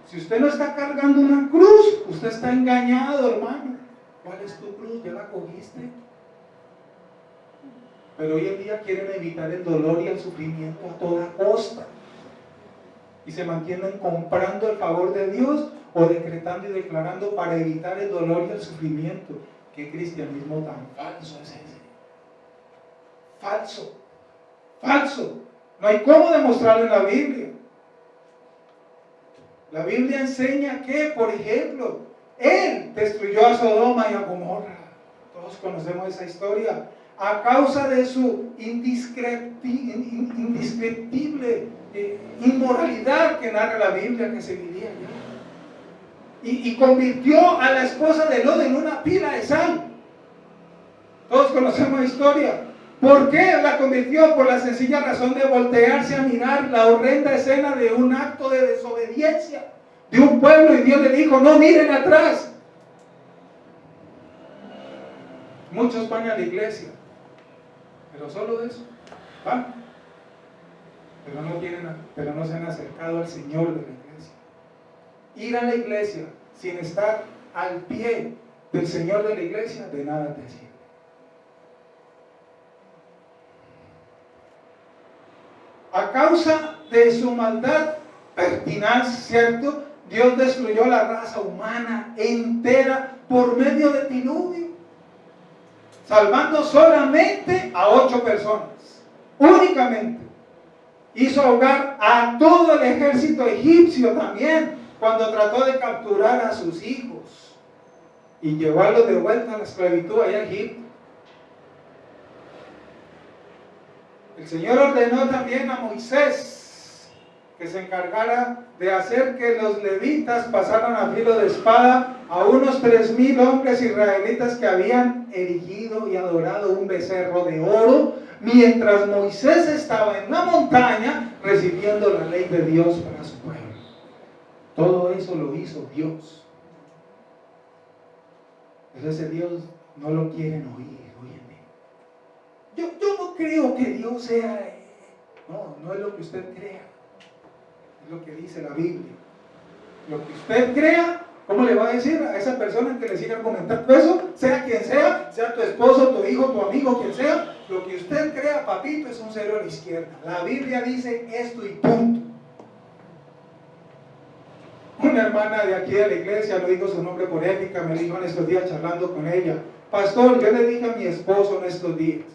Si usted no está cargando una cruz, usted está engañado, hermano. ¿Cuál es tu cruz? ¿Ya la cogiste? Pero hoy en día quieren evitar el dolor y el sufrimiento a toda costa. Y se mantienen comprando el favor de Dios o decretando y declarando para evitar el dolor y el sufrimiento. ¿Qué cristianismo tan falso es ese? Falso. Falso. No hay cómo demostrarlo en la Biblia. La Biblia enseña que, por ejemplo, Él destruyó a Sodoma y a Gomorra. Todos conocemos esa historia. A causa de su indescriptible inmoralidad que narra la Biblia que se vivía allá. Y convirtió a la esposa de Lot en una pila de sal. Todos conocemos la historia. ¿Por qué la convirtió? Por la sencilla razón de voltearse a mirar la horrenda escena de un acto de desobediencia de un pueblo, y Dios le dijo: no miren atrás. Muchos van a la iglesia, pero solo de eso van, pero no se han acercado al Señor de la iglesia. Ir a la iglesia sin estar al pie del Señor de la iglesia, de nada te sirve. A causa de su maldad pertinaz, ¿cierto? Dios destruyó la raza humana entera por medio del diluvio, salvando solamente a 8 personas, únicamente. Hizo ahogar a todo el ejército egipcio también, cuando trató de capturar a sus hijos y llevarlos de vuelta a la esclavitud allá en Egipto. El Señor ordenó también a Moisés que se encargara de hacer que los levitas pasaran a filo de espada a unos 3,000 hombres israelitas que habían erigido y adorado un becerro de oro, mientras Moisés estaba en la montaña recibiendo la ley de Dios para su pueblo. Todo eso lo hizo Dios. Pero ese Dios no lo quieren oír. Yo no creo que Dios sea, no es lo que usted crea, es lo que dice la Biblia. Lo que usted crea, ¿cómo le va a decir a esa persona que le siga comentando eso? Sea quien sea tu esposo, tu hijo, tu amigo, quien sea, lo que usted crea, papito, es un cero a la izquierda. La Biblia dice esto y punto. Una hermana de aquí de la iglesia, no digo su nombre por ética, me dijo en estos días charlando con ella: pastor, yo le dije a mi esposo en estos días: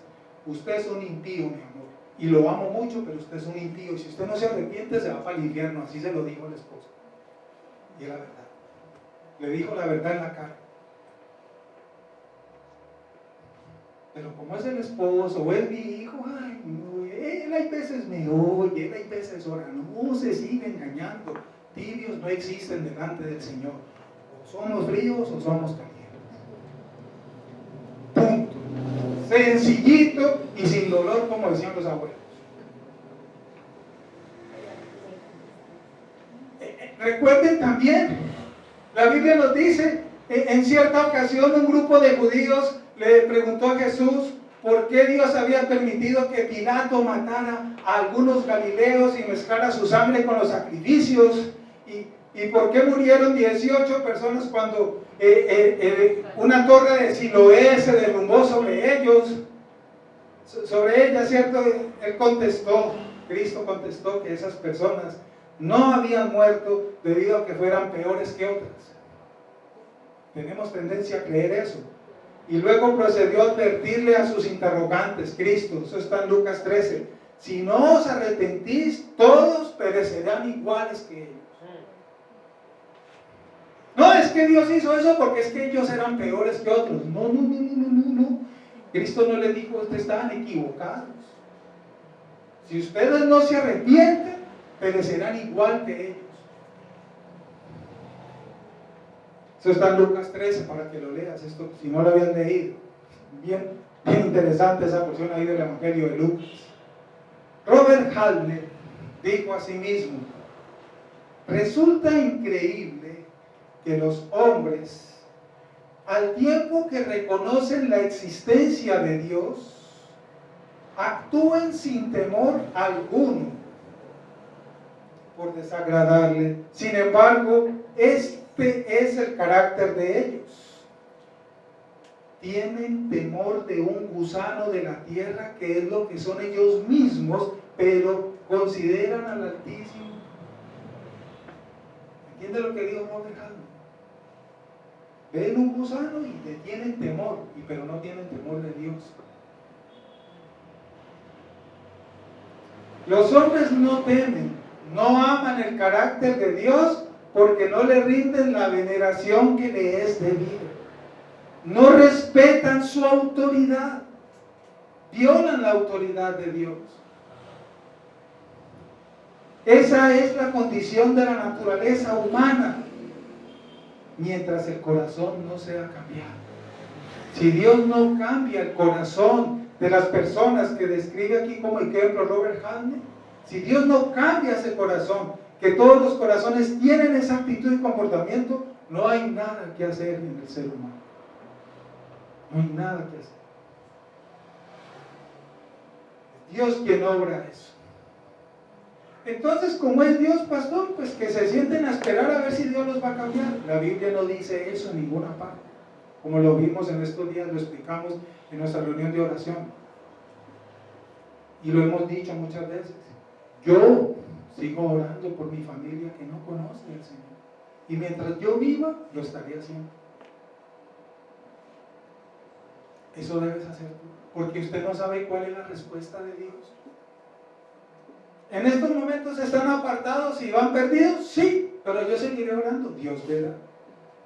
usted es un impío, mi amor, y lo amo mucho, pero usted es un impío, y si usted no se arrepiente se va para el infierno. Así se lo dijo el esposo. Y era verdad. Le dijo la verdad en la cara. Pero como es el esposo o es mi hijo, ay, no, él hay veces me oye, él hay veces ora. No se sigue engañando. Tibios no existen delante del Señor. O somos fríos o somos calientes. Punto. Sencillito y sin dolor, como decían los abuelos. Recuerden también, la Biblia nos dice, en cierta ocasión un grupo de judíos le preguntó a Jesús por qué Dios había permitido que Pilato matara a algunos galileos y mezclara su sangre con los sacrificios, y por qué murieron 18 personas cuando una torre de Siloé se derrumbó sobre ellos, sobre ella, ¿cierto? Cristo contestó que esas personas no habían muerto debido a que fueran peores que otras. Tenemos tendencia a creer eso. Y luego procedió a advertirle a sus interrogantes, Cristo, eso está en Lucas 13: si no os arrepentís, todos perecerán iguales que ellos. No es que Dios hizo eso porque es que ellos eran peores que otros. No. Cristo no les dijo: ustedes estaban equivocados. Si ustedes no se arrepienten, perecerán igual que ellos. Eso está en Lucas 13 para que lo leas, esto si no lo habían leído. Bien interesante esa porción ahí del Evangelio de Lucas. Robert Halner dijo a sí mismo: resulta increíble que los hombres, al tiempo que reconocen la existencia de Dios, actúen sin temor alguno por desagradarle. Sin embargo, este es el carácter de ellos. Tienen temor de un gusano de la tierra, que es lo que son ellos mismos, pero consideran al Altísimo. ¿Entiende lo que dijo Robert Halmer? Ven un gusano y le tienen temor, pero no tienen temor de Dios. Los hombres no temen, no aman el carácter de Dios porque no le rinden la veneración que le es debida. No respetan su autoridad, violan la autoridad de Dios. Esa es la condición de la naturaleza humana, mientras el corazón no sea cambiado. Si Dios no cambia el corazón de las personas que describe aquí como ejemplo Robert Halne, si Dios no cambia ese corazón, que todos los corazones tienen esa actitud y comportamiento, no hay nada que hacer en el ser humano. No hay nada que hacer. Es Dios quien obra eso. Entonces, como es Dios, pastor, pues que se sienten a esperar a ver si Dios los va a cambiar. La Biblia no dice eso en ninguna parte. Como lo vimos en estos días, lo explicamos en nuestra reunión de oración. Y lo hemos dicho muchas veces. Yo sigo orando por mi familia que no conoce al Señor. Y mientras yo viva, lo estaré haciendo. Eso debes hacer tú, porque usted no sabe cuál es la respuesta de Dios. En estos momentos están apartados y van perdidos, sí, pero yo seguiré orando, Dios verá.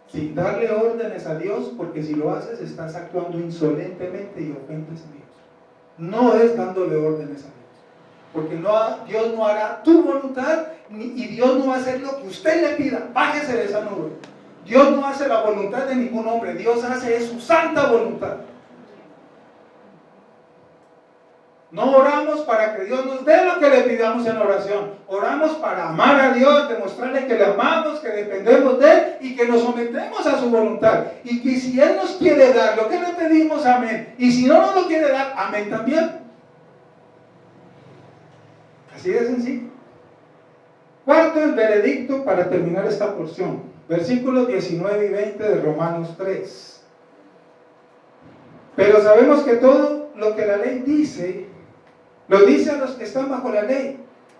Sin darle órdenes a Dios, porque si lo haces estás actuando insolentemente y ofendes a Dios. No es dándole órdenes a Dios, porque Dios no hará tu voluntad y Dios no va a hacer lo que usted le pida. Bájese de esa nube. Dios no hace la voluntad de ningún hombre, Dios hace su santa voluntad. No oramos para que Dios nos dé lo que le pidamos en oración. Oramos para amar a Dios, demostrarle que le amamos, que dependemos de Él y que nos sometemos a su voluntad. Y que si Él nos quiere dar lo que le pedimos, amén. Y si no nos lo quiere dar, amén también. Así de sencillo. Cuarto, el veredicto para terminar esta porción. Versículos 19 y 20 de Romanos 3. Pero sabemos que todo lo que la ley dice, lo dice a los que están bajo la ley,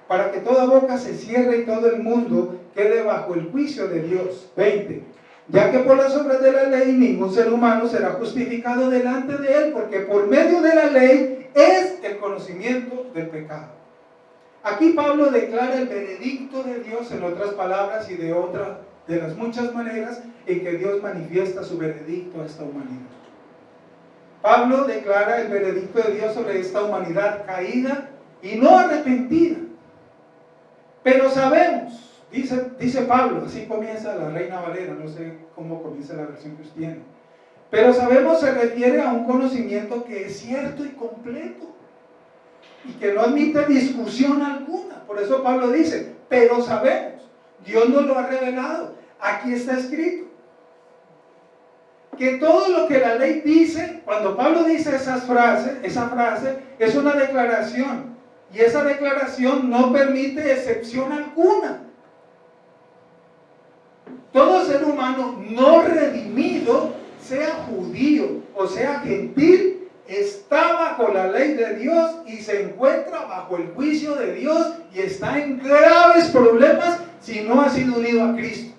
para que toda boca se cierre y todo el mundo quede bajo el juicio de Dios. 20. Ya que por las obras de la ley ningún ser humano será justificado delante de Él, porque por medio de la ley es el conocimiento del pecado. Aquí Pablo declara el veredicto de Dios, en otras palabras, y de las muchas maneras en que Dios manifiesta su veredicto a esta humanidad. Pablo declara el veredicto de Dios sobre esta humanidad caída y no arrepentida. Pero sabemos, dice Pablo, así comienza la Reina Valera, no sé cómo comienza la versión que usted tiene. Pero sabemos se refiere a un conocimiento que es cierto y completo y que no admite discusión alguna. Por eso Pablo dice, pero sabemos, Dios nos lo ha revelado, aquí está escrito. Que todo lo que la ley dice, cuando Pablo dice esa frase es una declaración, y esa declaración no permite excepción alguna. Todo ser humano no redimido, sea judío o sea gentil, está bajo la ley de Dios y se encuentra bajo el juicio de Dios y está en graves problemas si no ha sido unido a Cristo.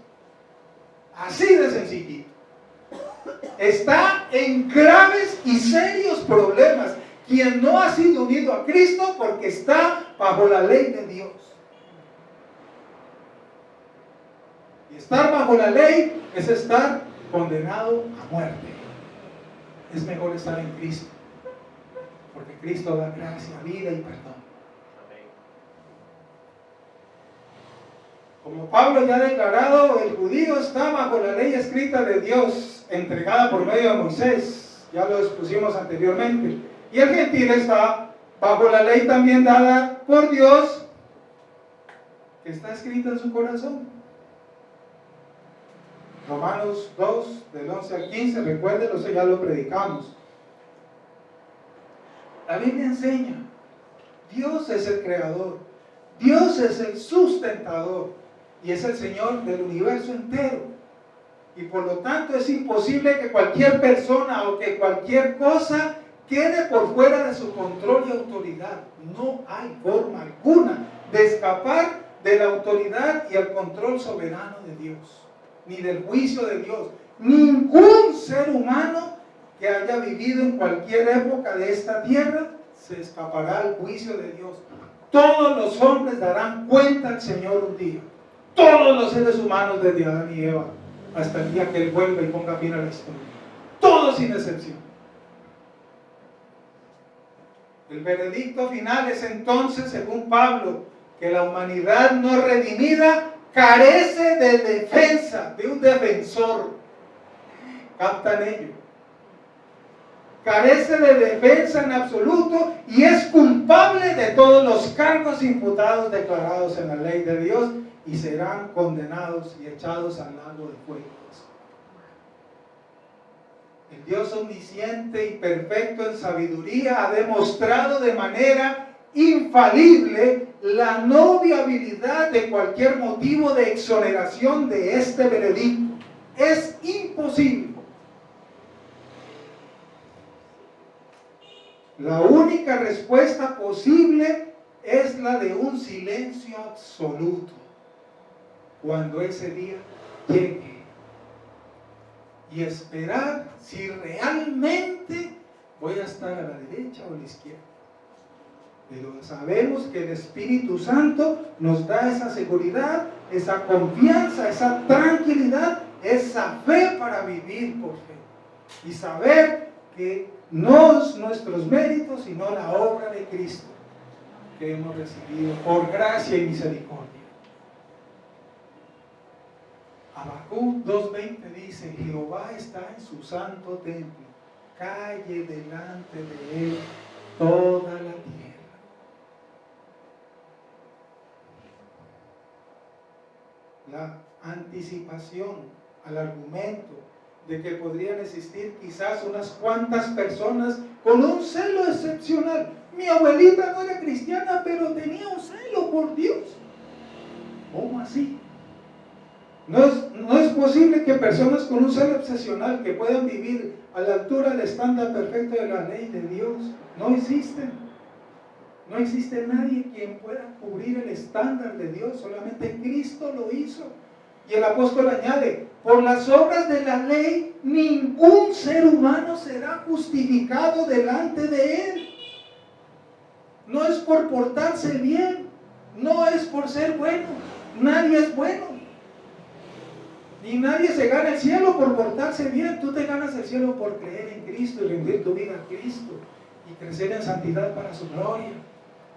Así de sencillito. Está en graves y serios problemas quien no ha sido unido a Cristo, porque está bajo la ley de Dios. Y estar bajo la ley es estar condenado a muerte. Es mejor estar en Cristo, porque Cristo da gracia, vida y perdón. Como Pablo ya ha declarado, el judío está bajo la ley escrita de Dios, entregada por medio de Moisés, ya lo expusimos anteriormente, y el gentil está bajo la ley también dada por Dios, que está escrita en su corazón. Romanos 2, del 11 al 15, recuérdenlo, eso ya lo predicamos. La Biblia enseña, Dios es el creador, Dios es el sustentador, y es el Señor del universo entero. Y por lo tanto es imposible que cualquier persona o que cualquier cosa quede por fuera de su control y autoridad. No hay forma alguna de escapar de la autoridad y el control soberano de Dios, ni del juicio de Dios. Ningún ser humano que haya vivido en cualquier época de esta tierra se escapará al juicio de Dios. Todos los hombres darán cuenta al Señor un día. Todos los seres humanos, desde Adán y Eva hasta el día que Él vuelva y ponga fin a la historia. Todos sin excepción. El veredicto final es entonces, según Pablo, que la humanidad no redimida carece de defensa, de un defensor. ¿Captan ello? Carece de defensa en absoluto y es culpable de todos los cargos imputados declarados en la ley de Dios y serán condenados y echados al lago de fuego. El Dios omnisciente y perfecto en sabiduría ha demostrado de manera infalible la no viabilidad de cualquier motivo de exoneración de este veredicto. Es imposible. La única respuesta posible es la de un silencio absoluto cuando ese día llegue y esperar si realmente voy a estar a la derecha o a la izquierda. Pero sabemos que el Espíritu Santo nos da esa seguridad, esa confianza, esa tranquilidad, esa fe para vivir por fe y saber que no es nuestros méritos, sino la obra de Cristo que hemos recibido por gracia y misericordia. Habacuc 2:20 dice: Jehová está en su santo templo, calle delante de él toda la tierra. La anticipación al argumento de que podrían existir quizás unas cuantas personas con un celo excepcional. Mi abuelita no era cristiana, pero tenía un celo por Dios. ¿Cómo así? No es posible que personas con un celo excepcional que puedan vivir a la altura del estándar perfecto de la ley de Dios, no existen. No existe nadie quien pueda cubrir el estándar de Dios, solamente Cristo lo hizo. Y el apóstol añade: por las obras de la ley ningún ser humano será justificado delante de él. No es por portarse bien, no es por ser bueno, nadie es bueno. Ni nadie se gana el cielo por portarse bien. Tú te ganas el cielo por creer en Cristo y rendir tu vida a Cristo y crecer en santidad para su gloria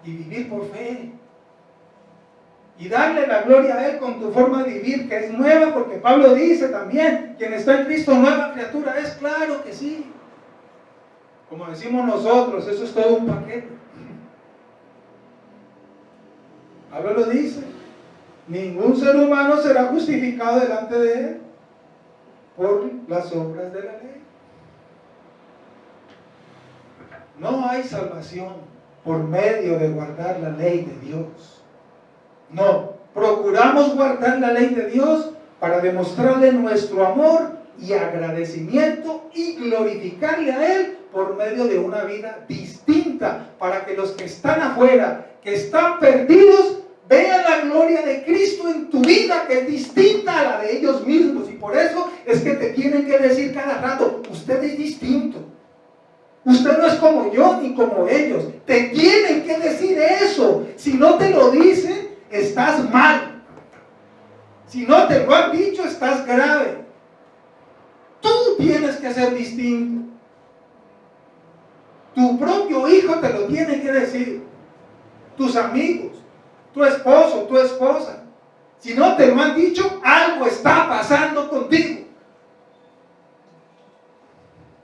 y vivir por fe y darle la gloria a Él con tu forma de vivir, que es nueva, porque Pablo dice también: quien está en Cristo, nueva criatura es. Claro que sí. Como decimos nosotros, eso es todo un paquete. Pablo lo dice: ningún ser humano será justificado delante de Él por las obras de la ley. No hay salvación por medio de guardar la ley de Dios. No, procuramos guardar la ley de Dios para demostrarle nuestro amor y agradecimiento y glorificarle a Él por medio de una vida distinta, para que los que están afuera, que están perdidos, vean la gloria de Cristo en tu vida, que es distinta a la de ellos mismos. Y por eso es que te tienen que decir cada rato: usted es distinto. Usted no es como yo ni como ellos. Te tienen que decir eso. Si no te lo dicen, estás mal. Si no te lo han dicho, estás grave. Tú tienes que ser distinto. Tu propio hijo te lo tiene que decir. Tus amigos, tu esposo, tu esposa. Si no te lo han dicho, algo está pasando contigo.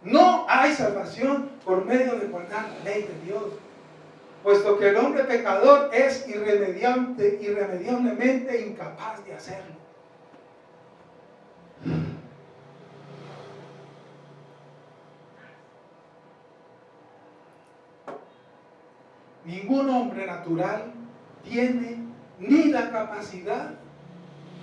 No hay salvación por medio de guardar la ley de Dios, puesto que el hombre pecador es irremediablemente incapaz de hacerlo. Ningún hombre natural tiene ni la capacidad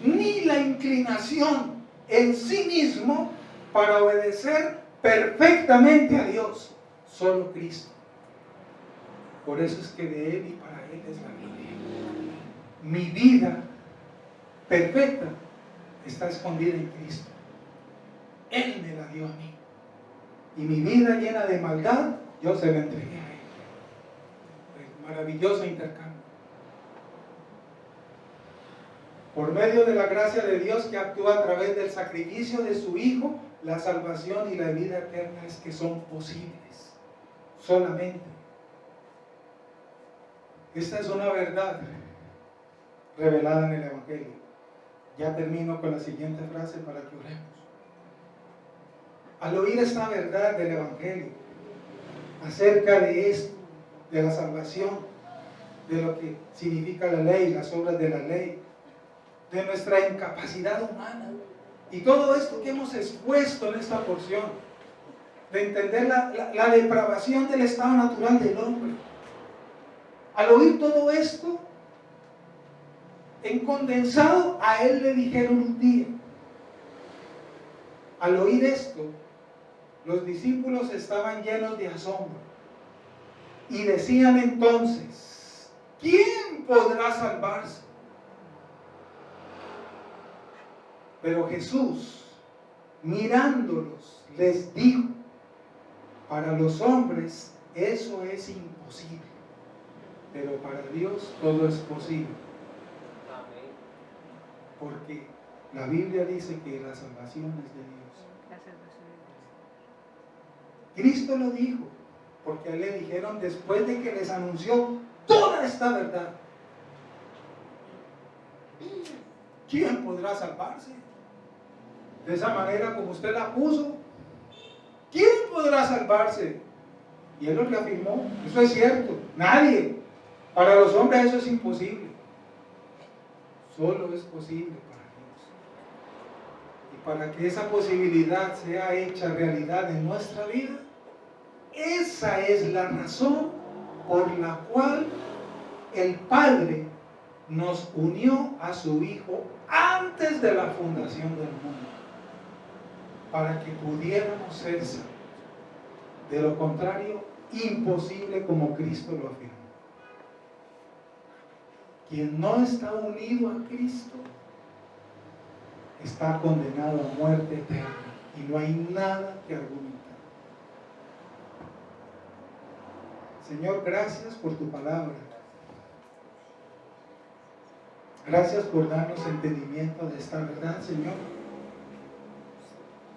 ni la inclinación en sí mismo para obedecer perfectamente a Dios. Solo Cristo. Por eso es que de Él y para Él es la gloria. Mi vida perfecta está escondida en Cristo. Él me la dio a mí. Y mi vida llena de maldad, yo se la entregué a Él. Maravilloso intercambio. Por medio de la gracia de Dios que actúa a través del sacrificio de su Hijo, la salvación y la vida eterna es que son posibles. Solamente. Esta es una verdad revelada en el Evangelio. Ya termino con la siguiente frase para que oremos. Al oír esta verdad del Evangelio, acerca de esto, de la salvación, de lo que significa la ley, las obras de la ley, de nuestra incapacidad humana, y todo esto que hemos expuesto en esta porción, de entender la depravación del estado natural del hombre. Al oír todo esto, en condensado, a él le dijeron un día. Al oír esto, los discípulos estaban llenos de asombro y decían entonces: ¿quién podrá salvarse? Pero Jesús, mirándolos, les dijo: para los hombres eso es imposible, pero para Dios todo es posible. Porque la Biblia dice que la salvación es de Dios. Cristo lo dijo, porque a él le dijeron después de que les anunció toda esta verdad: ¿quién podrá salvarse? De esa manera como usted la puso, ¿quién podrá salvarse? Y él lo reafirmó, eso es cierto, nadie. Para los hombres eso es imposible. Solo es posible para Dios. Y para que esa posibilidad sea hecha realidad en nuestra vida, esa es la razón por la cual el Padre nos unió a su Hijo antes de la fundación del mundo, para que pudiéramos ser salvos. De lo contrario, imposible, como Cristo lo afirmó. Quien no está unido a Cristo está condenado a muerte eterna, y no hay nada que argumentar. Señor, gracias por tu palabra. Gracias por darnos entendimiento de esta verdad, Señor.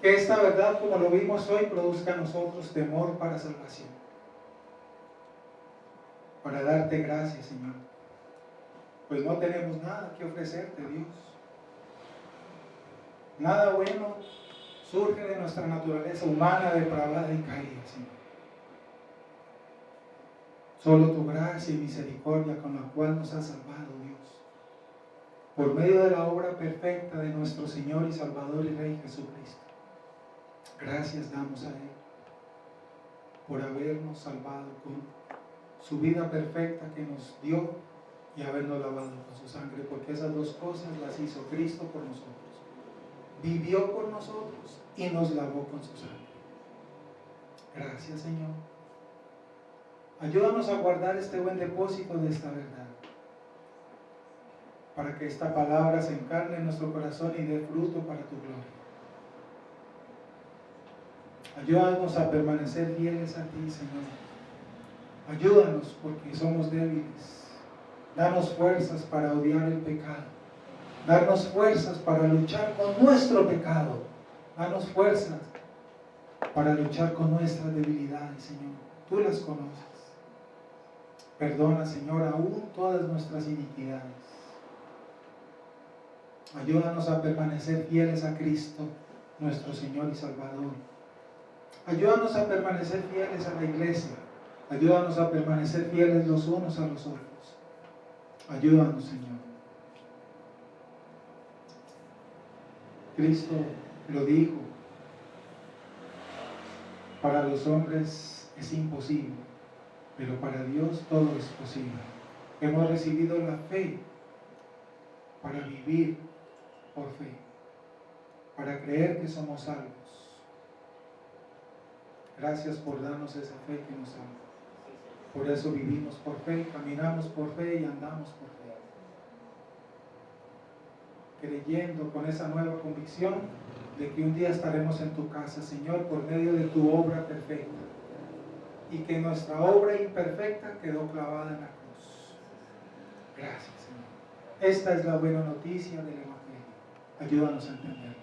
Que esta verdad, como lo vimos hoy, produzca en nosotros temor para salvación. Para darte gracias, Señor. Pues no tenemos nada que ofrecerte, Dios. Nada bueno surge de nuestra naturaleza humana, depravada y caída, Señor. Solo tu gracia y misericordia con la cual nos has salvado, Dios. Por medio de la obra perfecta de nuestro Señor y Salvador y Rey Jesucristo. Gracias damos a Él por habernos salvado con su vida perfecta que nos dio y habernos lavado con su sangre, porque esas dos cosas las hizo Cristo por nosotros. Vivió por nosotros y nos lavó con su sangre. Gracias, Señor. Ayúdanos a guardar este buen depósito de esta verdad, para que esta palabra se encarne en nuestro corazón y dé fruto para tu gloria. Ayúdanos a permanecer fieles a ti, Señor. Ayúdanos porque somos débiles. Danos fuerzas para odiar el pecado. Danos fuerzas para luchar con nuestro pecado. Danos fuerzas para luchar con nuestras debilidades, Señor. Tú las conoces. Perdona, Señor, aún todas nuestras iniquidades. Ayúdanos a permanecer fieles a Cristo, nuestro Señor y Salvador. Ayúdanos a permanecer fieles a la iglesia. Ayúdanos a permanecer fieles los unos a los otros. Ayúdanos, Señor. Cristo lo dijo: para los hombres es imposible, pero para Dios todo es posible. Hemos recibido la fe para vivir por fe, para creer que somos salvos. Gracias por darnos esa fe que nos salva. Por eso vivimos por fe, caminamos por fe y andamos por fe. Creyendo con esa nueva convicción de que un día estaremos en tu casa, Señor, por medio de tu obra perfecta. Y que nuestra obra imperfecta quedó clavada en la cruz. Gracias, Señor. Esta es la buena noticia del Evangelio. Ayúdanos a entenderlo.